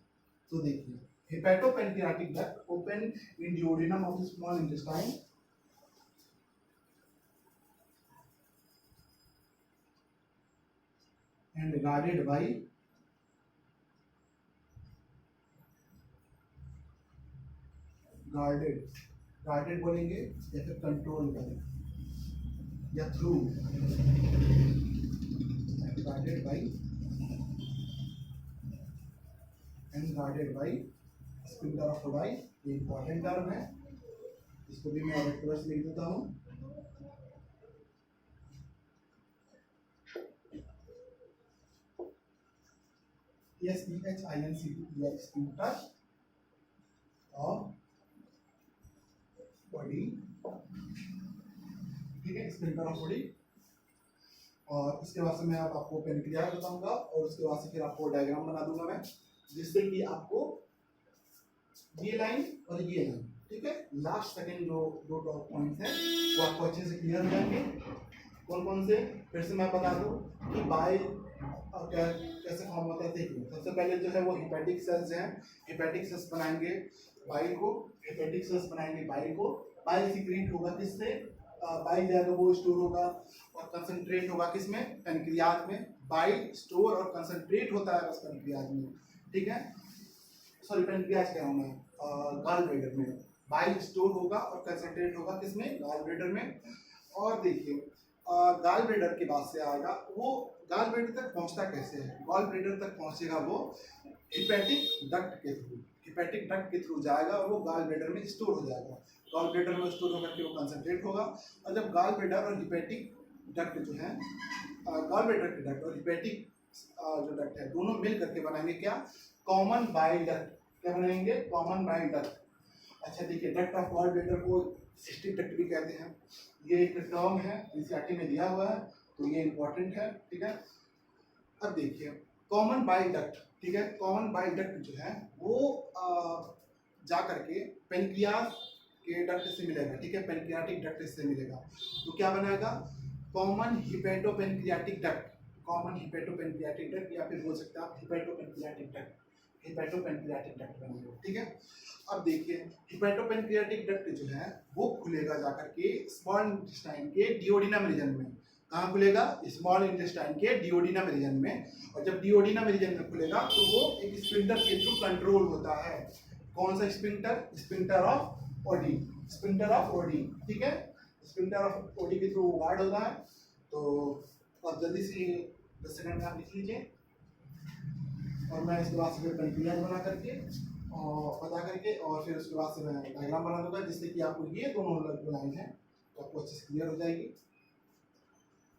तो देखिए, hepatopancreatic duct open in duodenum of the small intestine and guarded by guarded बोलेंगे या फिर कंट्रोल बाय या through, guarded by and guarded by sphincter of Oddi. ये इंपॉर्टेंट टर्म है, इसको भी मैं रेड कलर से लिख देता हूँ। SPHINCT स्प्रिंटर ऑफ बॉडी, ठीक है, स्प्रिंटर ऑफ बॉडी। और इसके बाद से मैं अब आपको पेनक्रियाज बताऊंगा और उसके बाद से फिर आपको डायग्राम बना दूंगा मैं, जिससे कि आपको ये लाइन और ये लाइन, ठीक है, लास्ट सेकंड जो दो टॉप पॉइंट्स हैं वो आपको अच्छे से क्लियर हो जाएंगे। कौन कौन से, फिर से मैं बता दूं कि बाइल कैसे फॉर्म होता है। देखिए, सबसे पहले जो है वो हिपेटिक सेल्स हैं, हिपेटिक सेल्स बनाएंगे बाइल को, हिपेटिक सेल्स बनाएंगे बाइल को। बाइल सीक्रेट होगा किससे, बाइल जाएगा वो स्टोर होगा और कंसंट्रेट होगा किसमें, पेनक्रियाज में। बाइल स्टोर और कंसंट्रेट होता है बस पेनक्रियाज में, ठीक है, सॉरी पेनक्रियाज क्या होना है, गॉल ब्लैडर में। बाइल स्टोर होगा और कंसंट्रेट होगा किसमें, गॉल ब्लैडर में। और देखिए, गॉल ब्लैडर के बाद से आएगा वो, गॉल ब्लैडर तक पहुंचता कैसे है, गॉल ब्लैडर तक पहुंचेगा वो हिपेटिक डक्ट के थ्रू, हिपेटिक डक्ट के थ्रू जाएगा और वो गॉल ब्लैडर में स्टोर हो जाएगा। गॉल ब्लैडर में स्टोर होकर के वो कंसंट्रेट होगा। और जब गॉल ब्लैडर और हिपेटिक डक्ट जो है, गॉल ब्लैडर के डक्ट और हिपेटिक जो डक्ट है दोनों मिल करके बनाएंगे क्या, कॉमन बाइल डक्ट। क्या बनाएंगे, कॉमन बाइल डक्ट। अच्छा देखिए, डक्ट ऑफ गॉल ब्लैडर को सिस्टिक डक्ट भी कहते हैं। ये एक टर्म है, एनसीईआरटी में दिया हुआ है, तो ये इंपॉर्टेंट है, ठीक है। अब देखिए, कॉमन बाइल डक्ट, ठीक है, कॉमन बाइल डक्ट जो है वो जा करके पेनक्रियाज के डक्ट से मिलेगा, ठीक है, पेनक्रियाटिक डक्ट से मिलेगा। तो क्या बनाएगा, common hepatopancreatic duct, common hepatopancreatic duct, या फिर बोल सकते हैं आप हिपेटोपेनक्रियाटिक डक्ट, हिपेटोपेनक्रियाटिक डक्ट बनेगा, ठीक है। अब देखिए, हिपेटोपेनक्रियाटिक डक्ट जो है वो खुलेगा जाकर के स्मॉल इंटेस्टाइन के डिओडिनम रीजन में। कहाँ खुलेगा, स्मॉल इंटेस्टाइन के डिओडिनम रीजन में। और जब डिओडिनम रीजन में खुलेगा तो वो एक स्फिंक्टर के थ्रू कंट्रोल होता है। कौन सा sphincter, sphincter of OD, sphincter of OD, ठीक है, स्फिंक्टर ऑफ ओडी के थ्रू गार्ड होता है। तो आप जल्दी से 10 सेकंड का लिख लीजिए और मैं इसके बाद से फिर पेनक्रियाज बना करके और बता करके और फिर उसके बाद से मैं डायग्राम बना दूंगा, जिससे कि आपको ये दोनों लाइन है तो आपको अच्छे से क्लियर हो जाएगी।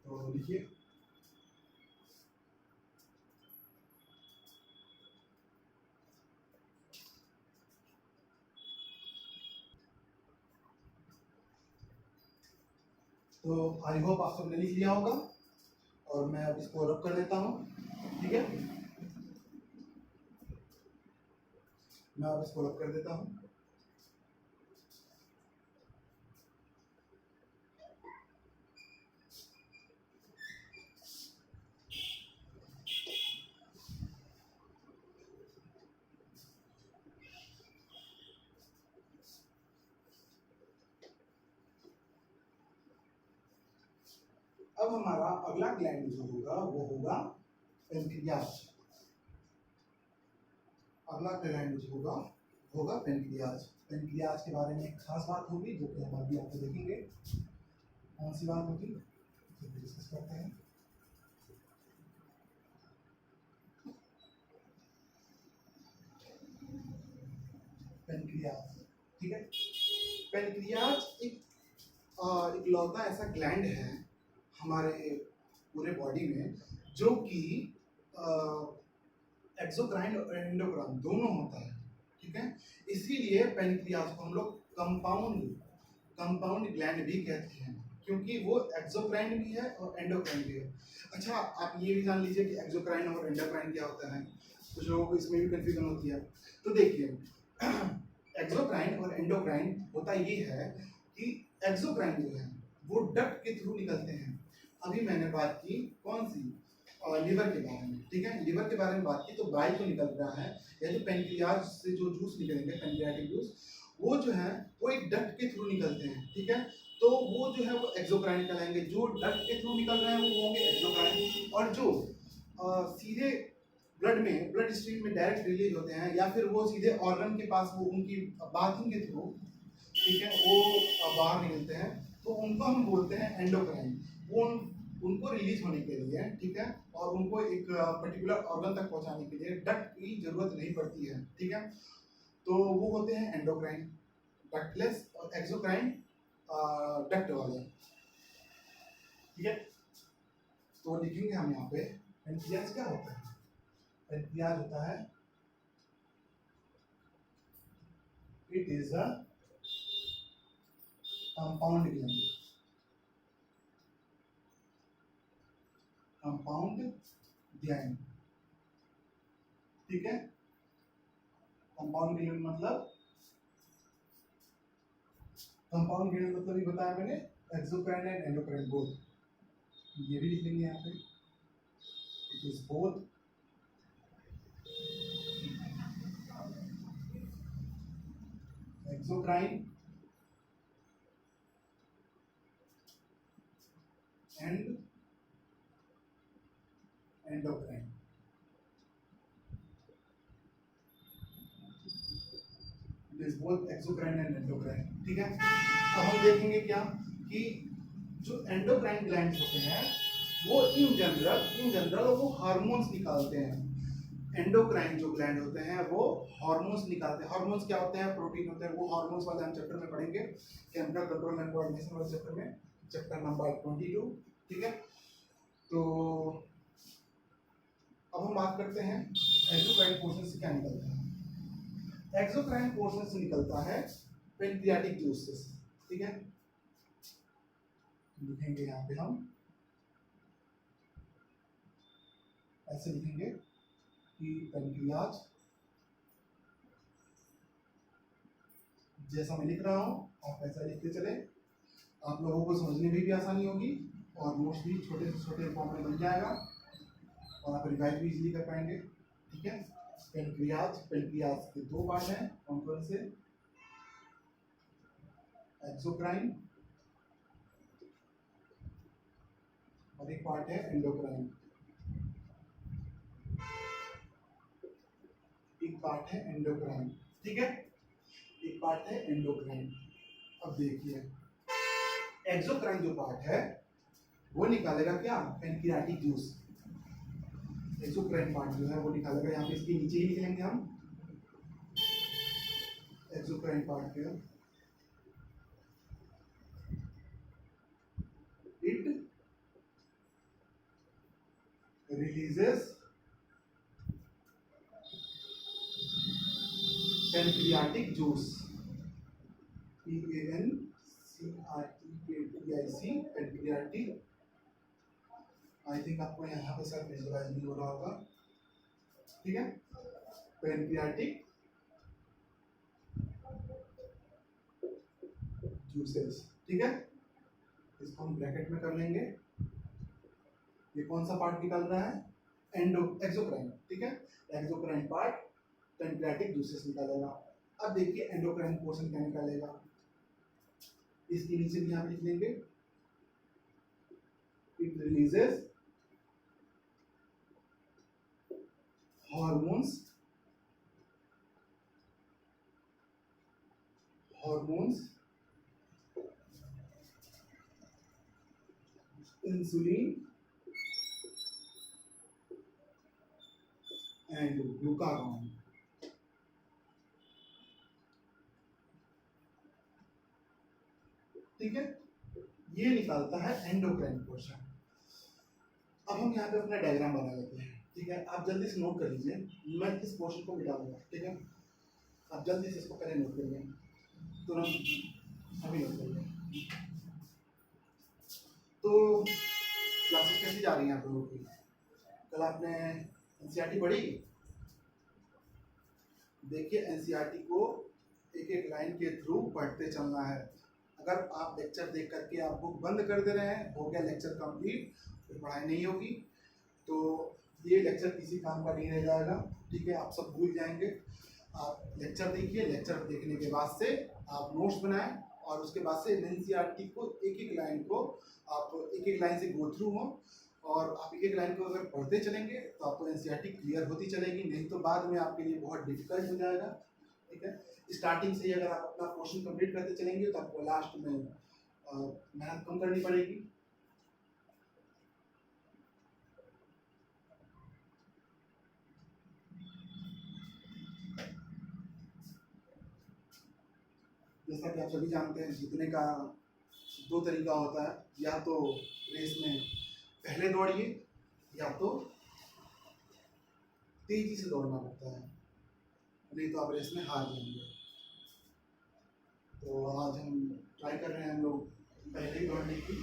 तो लिखिए, तो आई होप आप सबने लिख लिया होगा और मैं अब इसको रब कर देता हूँ, ठीक है, मैं अब इसको रब कर देता हूँ। अब हमारा अगला ग्लैंड जो होगा वो होगा पेनक्रियाज। अगला ग्लैंड जो होगा पेनक्रियाज। पेनक्रियाज के बारे में एक खास बात होगी जो कि हम अभी आपको देखेंगे। कौन सी बात होगी डिस्कस करते हैं। पेनक्रियाज, ठीक है, पेनक्रियाज एक इकलौता ऐसा ग्लैंड है हमारे पूरे बॉडी में, जो कि एक्सोक्राइन और एंडोक्राइन दोनों होता है, ठीक है। इसीलिए पेनक्रियास को हम लोग कंपाउंड ग्लैंड भी कहते हैं, क्योंकि वो एक्सोक्राइन भी है और एंडोक्राइन भी है। अच्छा, आप ये भी जान लीजिए कि एक्सोक्राइन और एंडोक्राइन क्या होता है, कुछ लोगों को इसमें भी कंफ्यूजन होती है। तो देखिए एक्सोक्राइन और एंडोक्राइन होता ये है कि एक्सोक्राइन जो है वो डक्ट के थ्रू निकलते हैं। अभी मैंने बात की कौन सी, लिवर के बारे में, ठीक है। लिवर के बारे में बात की तो बाइल जो निकल रहा है, या जो पेनक्रियाज से जो जूस निकलेंगे, पेनक्रियाटिक जूस, वो जो है वो एक डक्ट के थ्रू निकलते हैं, ठीक है। तो वो जो है वो एक्सोक्राइन कहलाएंगे। जो डक्ट के थ्रू निकल रहे हैं वो होंगे एक्सोक्राइन, और जो सीधे ब्लड स्ट्रीम में डायरेक्ट रिलीज होते हैं, या फिर वो सीधे ऑर्गन के पास, वो उनकी बाथिंग के थ्रू, ठीक है, वो बाहर निकलते हैं, तो उनको हम बोलते हैं एंडोक्राइन। वो उनको रिलीज होने के लिए, ठीक है, और उनको एक पर्टिकुलर ऑर्गन तक पहुंचाने के लिए डक्ट की जरूरत नहीं पड़ती है, ठीक है। तो वो होते हैं एंडोक्राइन, डक्टलेस, और एक्सोक्राइन डक्ट वाले, ठीक है। तो लिखेंगे हम यहाँ पे पेनक्रियाज क्या होता है। पेनक्रियाज होता है, it is a compound gland, ठीक है। कंपाउंड ग्लैंड मतलब ये बताया मैंने, एक्सोक्राइन एंड एंडोक्राइन बोथ। ये भी लिख लेंगे यहाँ पे, it is both exocrine and endocrine. It is both exocrine and endocrine, ठीक है। अब हम देखेंगे क्या कि जो एंडोक्राइन ग्लैंड्स होते हैं वो इन जनरल वो हार्मोन्स निकालते हैं। एंडोक्राइन जो ग्लैंड होते हैं वो हार्मोन्स निकालते हैं। हार्मोन्स क्या होते हैं, प्रोटीन होते हैं। वो हार्मोन्स वाले हम चैप्टर में पढ़ेंगे, केमिकल कंट्रोल एंड कोऑर्डिनेशन वाले चैप्टर में, चैप्टर नंबर 22, ठीक है। तो अब हम बात करते हैं एक्सोक्राइन पोर्शन से क्या निकलता है। एक्सोक्राइन पोर्शन से निकलता है पेनक्रियाटिक जूसेस, ठीक है। लिखेंगे यहाँ पे हम ऐसे लिखेंगे कि पेनक्रियाज, जैसा मैं लिख रहा हूँ आप ऐसा लिखते चले, आप लोगों को समझने में भी आसानी होगी, और नोट्स भी छोटे छोटे फॉर्म में बन जाएगा, और आप रिवाइज भी इजीली कर पाएंगे, ठीक है। पेनक्रियाज के दो पार्ट हैं, कौन से, एक्सोक्राइन और एक पार्ट है एंडोक्राइन, एक पार्ट है एंडोक्राइन, ठीक है, एक पार्ट है एंडोक्राइन। अब देखिए एक्सोक्राइन जो पार्ट है वो निकालेगा क्या, पेनक्रियाटिक जूस। एक्सोक्राइन पार्ट जो है वो निकालेगा, यहाँ पे इसके नीचे ही लिख लेंगे हम, एक्सोक्राइन पार्ट के it releases pancreatic juice, PANCREATIC, pancreatic. I think आपको यहाँ पे शायद विजुअलाइज नहीं हो रहा होगा, ठीक है। पेनक्रियाटिक जूसेस, ठीक है। इसको हम ब्रैकेट में कर लेंगे। ये कौन सा पार्ट निकल रहा है, एक्सोक्राइन, ठीक है। एक्सोक्राइन पार्ट पेनक्रियाटिक जूसेस निकालेगा। अब देखिए एंडोक्राइन पोर्शन क्या निकालेगा, इसके नीचे भी यहाँ लिख लेंगे, it releases hormones insulin and glucagon, ठीक है। ये निकालता है एंडोक्राइन पोर्शन। अब हम यहाँ पे अपना डायग्राम बना लेते हैं, ठीक है। आप जल्दी से नोट कर लीजिए, मैं इस पोर्शन को मिटा दूंगा, ठीक है। आप जल्दी से इसको पहले नोट करिए, तुरंत अभी नोट करिए। तो क्लासेस कैसी जा रही हैं आप लोगों की? कल आपने एनसीईआरटी पढ़ी? देखिए एनसीईआरटी को एक एक लाइन के थ्रू पढ़ते चलना है। अगर आप लेक्चर देख करके आप बुक बंद कर दे रहे हैं, हो गया लेक्चर कंप्लीट, फिर पढ़ाई नहीं होगी, तो ये लेक्चर किसी काम का नहीं रह जाएगा, ठीक है। आप सब भूल जाएंगे। आप लेक्चर देखिए, लेक्चर देखने के बाद से आप नोट्स बनाएं और उसके बाद से एनसीईआरटी को एक एक लाइन को आप एक एक लाइन से गो थ्रू हो, और आप एक एक लाइन को अगर पढ़ते चलेंगे तो आपको एनसीईआरटी क्लियर होती चलेगी, नहीं तो बाद में आपके लिए बहुत डिफिकल्ट हो जाएगा, ठीक है। स्टार्टिंग से ही अगर आप अपना पोर्शन कंप्लीट करते चलेंगे तो आपको लास्ट में मेहनत कम करनी पड़ेगी। जैसा कि आप सभी जानते हैं, जीतने का दो तरीका होता है, या तो रेस में पहले दौड़िए या तो तेजी से दौड़ना पड़ता है, नहीं तो आप रेस में हार जाएंगे। तो आज हम ट्राई कर रहे हैं, हम लोग पहले ही दौड़ने की,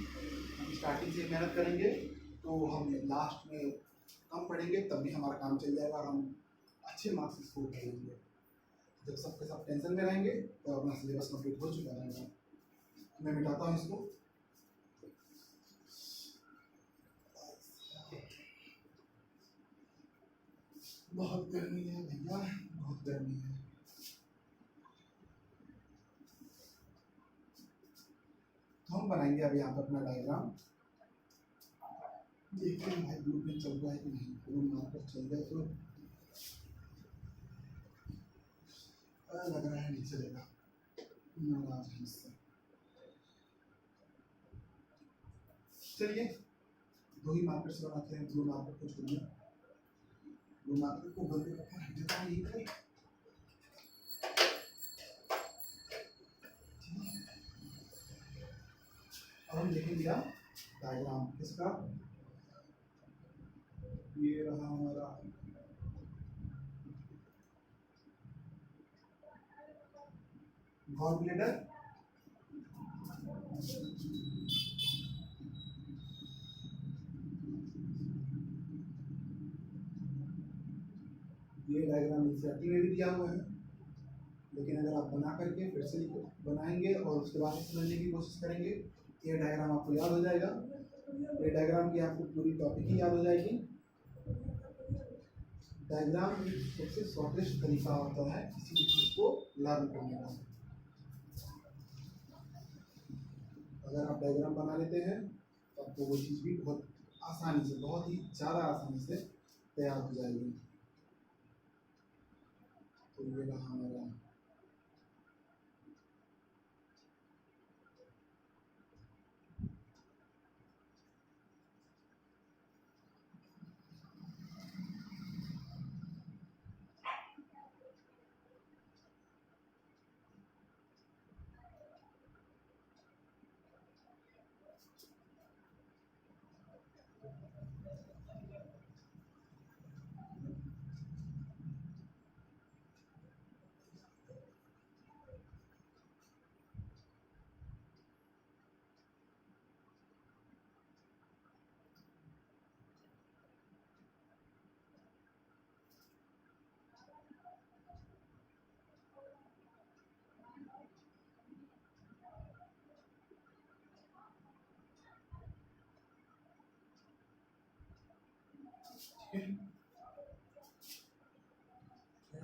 हम स्टार्टिंग से मेहनत करेंगे तो हम लास्ट में कम पढ़ेंगे तब भी हमारा काम चल जाएगा और हम अच्छे मार्क्स स्कोर करेंगे। जब सबके सब टेंशन में रहेंगे तो अपना सिलेबस कंप्लीट हो चुका रहेगा। मैं मिटाता हूँ इसको। बहुत गर्मी है भैया, बहुत गर्मी है। तो हम बनाएंगे अभी यहाँ पर अपना डायग्राम। देखते हैं भाई ग्रुप में चल रहा है कि नहीं, ग्रुप मार्कर चल जाए तो लग रहा है नहीं चलेगा, नाराज है इससे। चलिए दो ही मार्कर से बनाते हैं, ब्लू मार्कर को छोड़िए, ब्लू मार्कर को बंद करके रख देता हूँ यहीं पर। अब हम लिखेंगे डायग्राम किसका, ये रहा हमारा गॉल ब्लैडर, ये डायग्राम एनसीईआरटी में भी दिया हुआ है, लेकिन अगर आप बना करके फिर से बनाएंगे और उसके बाद समझने की कोशिश करेंगे, ये डायग्राम आपको याद हो जाएगा। ये डायग्राम की आपको पूरी टॉपिक ही याद हो जाएगी। डायग्राम सबसे शॉर्टेस्ट तरीका होता है किसी भी चीज़ को लर्न करने का। अगर आप डायग्राम बना लेते हैं तो आपको वो चीज़ भी बहुत आसानी से, बहुत ही ज़्यादा आसानी से तैयार हो जाएगी। तो ये रहा हमारा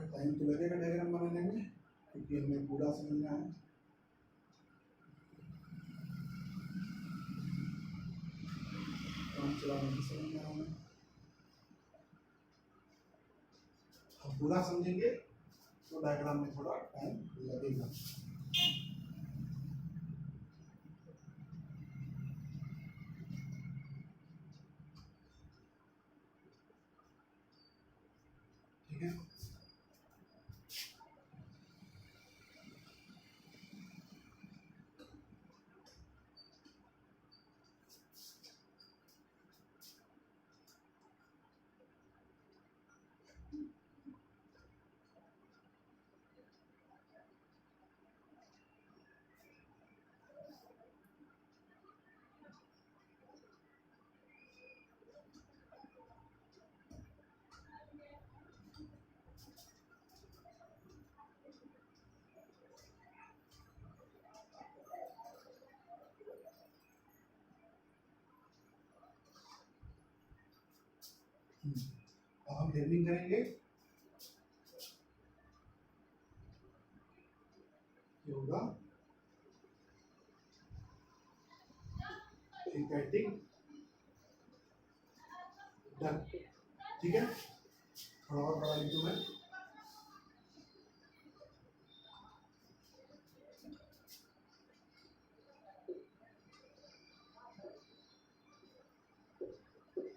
टाइम तो लगेगा डायग्राम बनाने में, क्योंकि हमें पूरा समझना है। काम चलाने की समझना है हमें, हम पूरा समझेंगे तो डायग्राम में थोड़ा टाइम लगेगा। ठीक है, अब हम लेबलिंग करेंगे। ये होगा हेपेटिक डक्ट। ठीक है, थोड़ा और बड़ा लिख दूं मैं।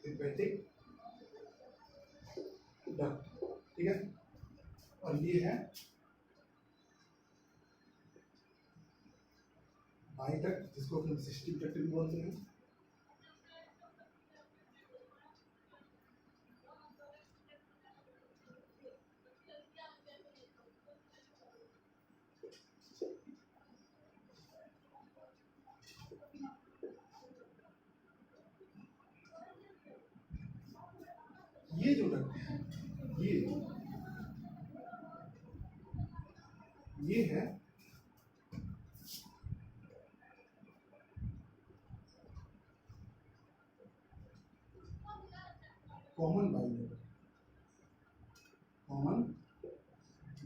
Hepatic duct. ठीक है, और ये है बाई डक्ट, जिसको हम सिस्टिक डक्ट भी बोलते हैं। ये जो डक्ट है, ये है common bile duct. Common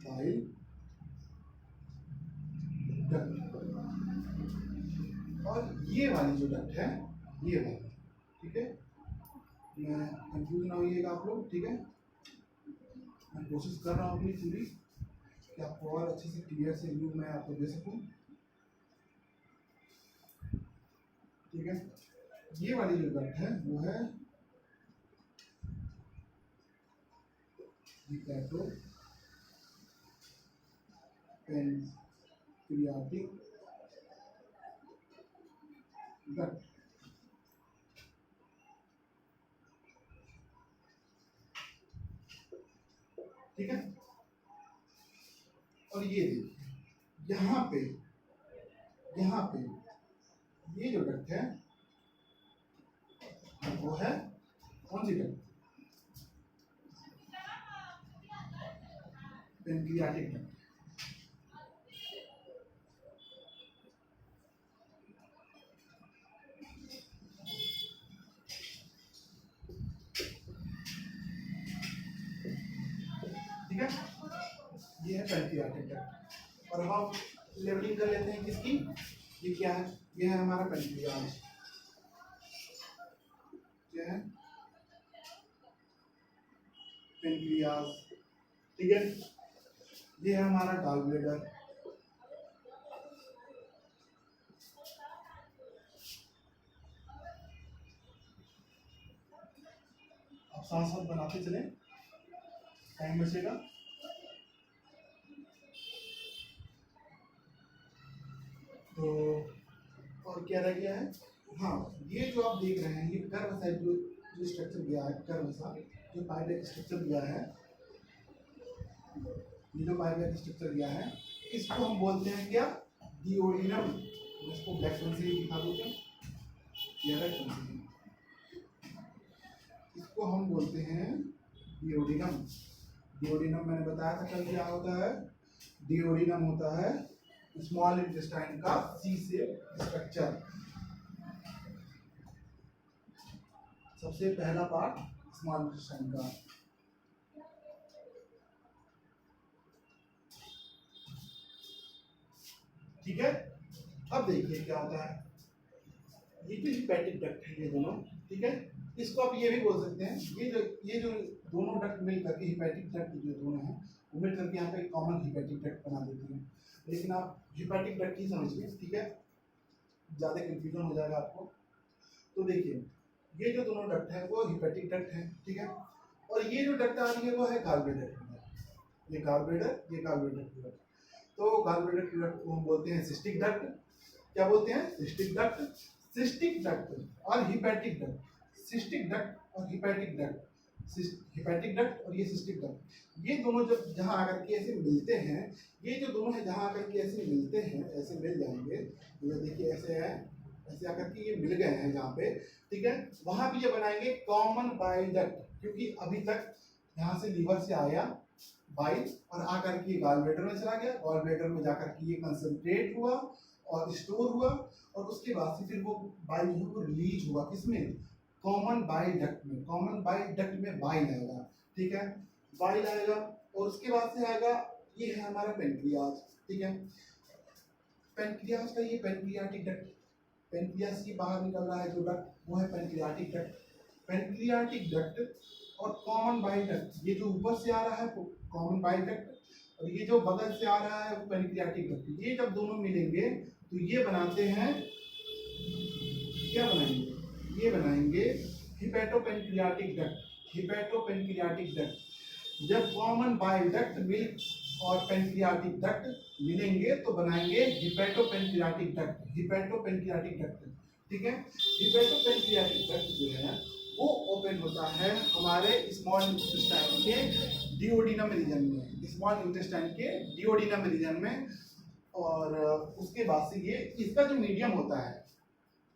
bile duct. और ये वाली जो डक्ट है, ये वाली, ठीक है, मैं कंफ्यूज ना होइएगा आप लोग। ठीक है, मैं कोशिश कर रहा हूँ अपनी पूरी कि आपको और अच्छे से क्लियर से व्यू मैं आपको दे सकूँ। ठीक है, ये वाली जो डक्ट है वो है हेपेटोपेनक्रियाटिक डक्ट। ठीक है, और ये देखिए यहाँ पे ये जो डक्ट है वो है कौन सी डक्ट? Pancreatic duct. ठीक है, ये है पेनक्रियाटिक डक्ट। और हम लेबलिंग कर लेते हैं किसकी। ये क्या है? ये है हमारा पेनक्रियाज। क्या है? पेनक्रियाज। ठीक है, ये है हमारा गॉल ब्लैडर। आप साथ साथ बनाते चले, टाइम बचेगा। तो और क्या रह गया है? हाँ, ये जो आप देख रहे हैं ये कर्व सा जो स्ट्रक्चर गया है, कर्व सा जो पाइलेट स्ट्रक्चर गया है, ये जो पाइलेट स्ट्रक्चर गया है, इसको हम बोलते हैं क्या? डिओडिनम। इसको ब्लैक पेन से दिखा दो क्या? ये रेड पेन से। इसको हम बोलते हैं डिओडिनम। डिओडिनम मैंने बताया था कल क्या होता है। डिओडिनम होता है स्मॉल इंटेस्टाइन का सी शेप स्ट्रक्चर। सबसे पहला पार्ट स्मॉल इंटेस्टाइन का। ठीक है, अब देखिए क्या होता है। ये जो हेपेटिक डक्ट है ये दोनों, ठीक है, इसको आप ये भी बोल सकते हैं, ये जो दोनों डक्ट मिल करके हेपेटिक डक्ट जो दोनों हैं वो मिल करके यहाँ पे एक कॉमन हेपेटिक डक्ट बना देती हैं। लेकिन आप हेपेटिक डक्ट ही समझिए, ठीक है, ज़्यादा कंफ्यूजन हो जाएगा आपको। तो देखिए ये जो दोनों डक्ट है वो हेपेटिक डक्ट है, ठीक है, और ये जो डक्ट आ रही है वो है गॉल ब्लैडर। ये गॉल ब्लैडर, ये गॉल ब्लैडर की डक्ट। तो गॉल ब्लैडर की डक्ट को हम बोलते हैं सिस्टिक डक्ट। क्या बोलते हैं? Cystic duct. सिस्टिक डक्ट और हेपेटिक डक्ट। सिस्टिक डक्ट और हेपेटिक डक्ट। हेपेटिक डक्ट और ये सिस्टिक डक्ट, ये दोनों जब जहाँ आकर के ऐसे मिलते हैं, ये जो दोनों है जहाँ आकर के ऐसे मिलते हैं, ऐसे मिल जाएंगे, ये देखिए ऐसे है, ऐसे आकर के ये मिल गए हैं जहाँ पे, ठीक है, वहाँ भी ये बनाएंगे कॉमन बाइल डक्ट। क्योंकि अभी तक यहाँ से लीवर से आया बाइल और आकर के गॉल ब्लैडर में चला गया, गॉल ब्लैडर में जाकर के ये कंसंट्रेट हुआ और स्टोर हुआ, और उसके बाद से फिर वो बाइल जो है वो रिलीज हुआ किसमें? कॉमन बाइल डक्ट में, कॉमन बाइल डक्ट में बाइल आएगा, ठीक है, बाइल आएगा। और उसके बाद से आएगा, ये है हमारा पेनक्रियाज, ठीक है, पेनक्रियाज का ये पेनक्रियाटिक डक्ट, पेनक्रियाज के बाहर निकल रहा है जो डक्ट वो है पेनक्रियाटिक डक्ट। पेनक्रियाटिक डक्ट और कॉमन बाइल डक्ट, ये जो ऊपर से आ रहा है कॉमन बाइल डक्ट और ये जो बगल से आ रहा है वो पेनक्रियाटिक डक्ट, ये जब दोनों मिलेंगे तो ये बनाते हैं, क्या बनाएंगे, ये बनाएंगे हिपैटोपेनक्रियाटिक डक्ट, हिपैटोपेनक्रियाटिक डक्ट। जब कॉमन बाइल डक्ट मिल्क और पेनक्रियाटिक डक्ट मिलेंगे तो बनाएंगे हिपैटोपेनक्रियाटिक डक्ट, हिपैटोपेनक्रियाटिक डक्ट, ठीक है। हिपैटोपेनक्रियाटिक डक्ट जो है वो ओपन होता है हमारे स्मॉल इंटेस्टाइन के डिओडिनम रीजन में, स्मॉल इंटेस्टाइन के डिओडिनम रीजन में। और उसके बाद से ये इसका जो मीडियम होता है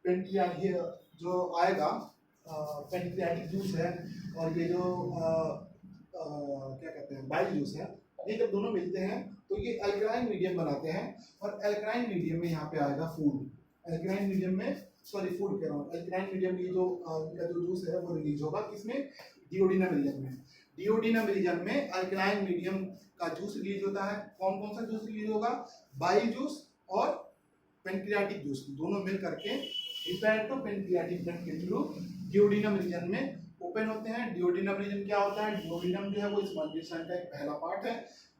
पेनक्रियाटिक जो आएगा, पेनक्रियाटिक जूस है और ये जो क्या कहते हैं बाइल जूस है, ये जब दोनों मिलते हैं तो ये अल्कलाइन मीडियम बनाते हैं। और अल्कलाइन मीडियम में यहाँ पे आएगा फूड, अल्कलाइन मीडियम में, सॉरी फूड कह रहा हूँ, अल्कलाइन मीडियम में जो इनका जो जूस है वो रिलीज होगा किसमें, डिओडिनम रीजन में। डिओडिनम रीजन में अल्कलाइन मीडियम का जूस रिलीज होता है। कौन कौन सा जूस रिलीज होगा, बाइल जूस और पेनक्रियाटिक जूस, दोनों मिल करके हिपैटोपेनक्रियाटिक डक्ट के थ्रू डिओडिनम रीजन में ओपन होते हैं। डिओडिनम रीजन क्या होता है, डिओडिनम जो है वो स्मॉल इंटेस्टाइन का एक पहला पार्ट है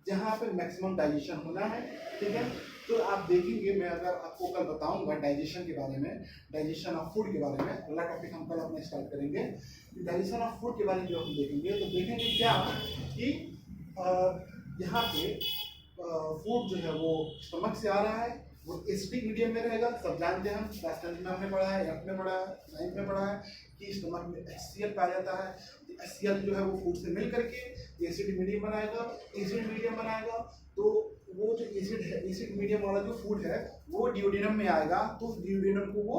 जहाँ पे मैक्सिमम डाइजेशन होना है, ठीक है। तो आप देखेंगे, मैं अगर आपको कल बताऊंगा डाइजेशन के बारे में, डाइजेशन ऑफ फूड के बारे में, अगला टॉपिक हम कल अपने स्टार्ट करेंगे। डाइजेशन ऑफ फूड के बारे में जो हम देखेंगे तो देखेंगे क्या कि यहाँ पे फूड जो है वो स्टमक से आ रहा है, वो एसिडिक मीडियम में रहेगा। सब जानते हैं, हम क्लास 10 में हमने पढ़ा है, 8 में पढ़ा है, 9 में पढ़ा है कि स्टमक में HCl पाया जाता है। HCl जो है वो फूड से मिल करके एसिड मीडियम बनाएगा, एसिड मीडियम बनाएगा तो वो जो एसिड है, एसिड मीडियम वाला जो फूड है वो डिओडिनम में आएगा तो डिओडिनम को वो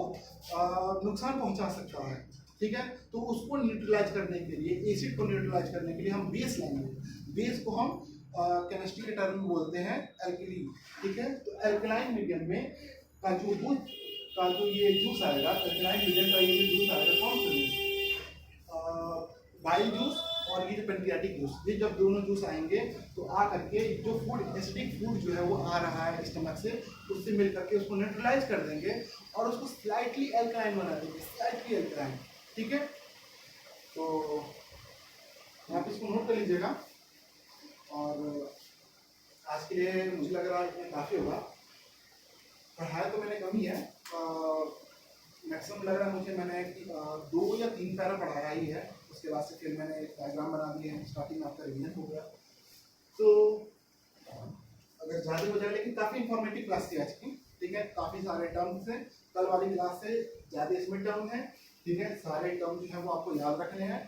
नुकसान पहुंचा सकता है, ठीक है। तो उसको न्यूट्रलाइज करने के लिए, एसिड को न्यूट्रलाइज करने के लिए हम बेस लाएंगे। बेस को हम केमिस्ट्री के टर्म में बोलते हैं एल्कली, ठीक है। तो एल्कलाइन मीडियम में का जो दूध का जो ये जूस आएगा, एल्कलाइन मीडियम का ये जो जूस आएगा, कौन सा जूस, बाइल जूस और ये जो पेनक्रियाटिक जूस, ये जब दोनों जूस आएंगे तो आ करके जो फूड, एसिडिक फूड जो है वो आ रहा है स्टमक से, उससे मिल करके उसको न्यूट्रलाइज कर देंगे और उसको स्लाइटली एल्कलाइन बना देंगे, स्लाइटली एल्कलाइन, ठीक है। तो आप इसको नोट कर लीजिएगा। और आज के लिए मुझे लग रहा है इतना काफ़ी होगा। पढ़ाया तो मैंने कम ही है, मैक्सिमम लग रहा है मुझे मैंने 2 या 3 पैरा पढ़ाया ही है। उसके बाद से फिर मैंने एक डायग्राम बना दिए हैं, स्टार्टिंग में आपका रिवीजन हो गया। तो अगर ज़्यादा हो जाए, लेकिन काफ़ी इंफॉर्मेटिव क्लास थी आज की, ठीक है। काफ़ी सारे टर्म्स हैं, कल वाली क्लास से ज़्यादा इसमें टर्म है, ठीक है। सारे टर्म जो है वो आपको याद रखने हैं।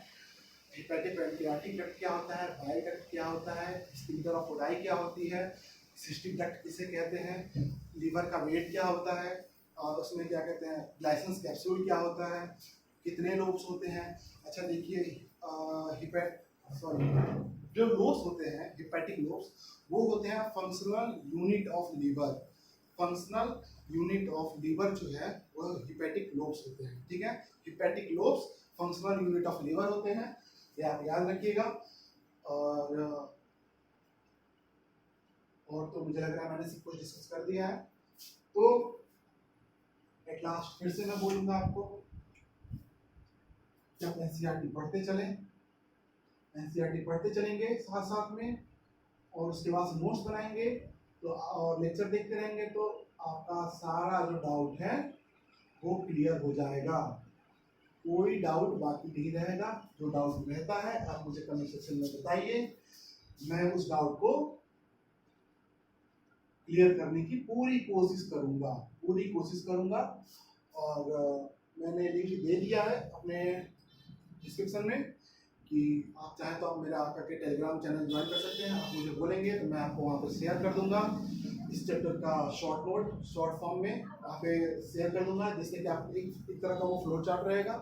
हिपैटोपेनक्रियाटिक डक्ट क्या होता है, बाइल डक्ट क्या होता है, स्फिंक्टर ऑफ ओडाई क्या होती है, सिस्टिक डक्ट किसे कहते हैं, लीवर का वेट क्या होता है और उसमें क्या कहते हैं, ग्लाइसेंस कैप्सूल क्या होता है, कितने लोब्स होते हैं। अच्छा देखिए, जो लोब्स होते हैं, हिपैटिक लोब्स, वो होते हैं functional unit of liver. Functional unit of liver जो है वो हिपैटिक लोब्स होते हैं, ठीक है। Hepatic lobes functional unit of liver होते हैं, ये आप याद रखिएगा। और तो मुझे लग रहा है मैंने सब कुछ डिस्कस कर दिया है। तो एट लास्ट फिर से मैं बोलूंगा आपको कि आप एनसीईआरटी पढ़ते चलें, एनसीईआरटी पढ़ते चलेंगे साथ साथ में, और उसके बाद नोट्स बनाएंगे तो और लेक्चर देखते रहेंगे तो आपका सारा जो डाउट है वो क्लियर हो जाएगा, कोई डाउट बाकी नहीं रहेगा। जो डाउट रहता है आप मुझे कमेंट सेक्शन में बताइए, मैं उस डाउट को क्लियर करने की पूरी कोशिश करूंगा। और मैंने लिंक दे दिया है अपने डिस्क्रिप्शन में कि आप चाहें तो आप मेरा आपका के टेलीग्राम चैनल ज्वाइन कर सकते हैं। आप मुझे बोलेंगे तो मैं आपको वहाँ पर शेयर कर दूंगा इस चैप्टर का शॉर्ट नोट, शॉर्ट फॉर्म में वहाँ पे शेयर कर दूंगा, जिससे कि आप एक तरह का वो फ्लो चार्ट रहेगा,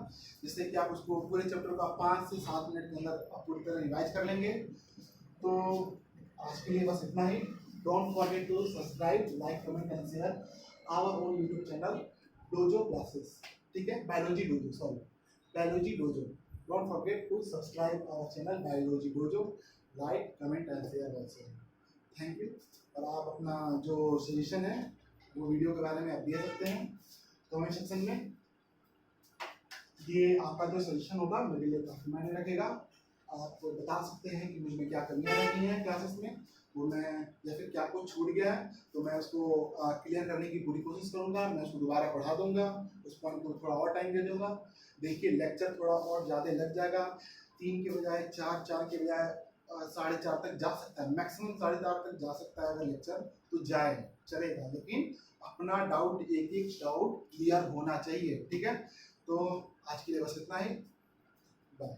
जिससे कि आप उसको पूरे चैप्टर को 5 से 7 मिनट के अंदर आप पूरी तरह रिवाइज कर लेंगे। तो आज के लिए बस इतना ही। Don't forget to subscribe, like, comment and share our own YouTube channel Dojo classes, ठीक है, biology Dojo, sorry Biology Dojo. Don't forget to subscribe our channel Biology Dojo. Like, comment and share also. Thank you. और आप अपना जो सजेशन है वो वीडियो के बारे में आप दे सकते हैं कमेंट सेक्शन में। ये आपका जो सजेशन होगा मेरे लिए काफ़ी मायने रखेगा। आप बता सकते हैं कि मुझमें क्या कमियां रही हैं क्लासेस में, वो मैं या फिर क्या कुछ छूट गया है तो मैं उसको क्लियर करने की पूरी कोशिश करूंगा। मैं उसको दोबारा पढ़ा दूंगा, उस पॉइंट को थोड़ा और टाइम दे दूंगा। देखिए लेक्चर थोड़ा और ज़्यादा लग जाएगा, 3 के बजाय 4, 4 के बजाय 4:30 तक जा सकता है, मैक्सिमम 4:30 तक जा सकता है। अगर लेक्चर तो जाए चलेगा, लेकिन अपना डाउट एक एक डाउट क्लियर होना चाहिए। ठीक है, तो आज के लिए बस इतना ही। बाय।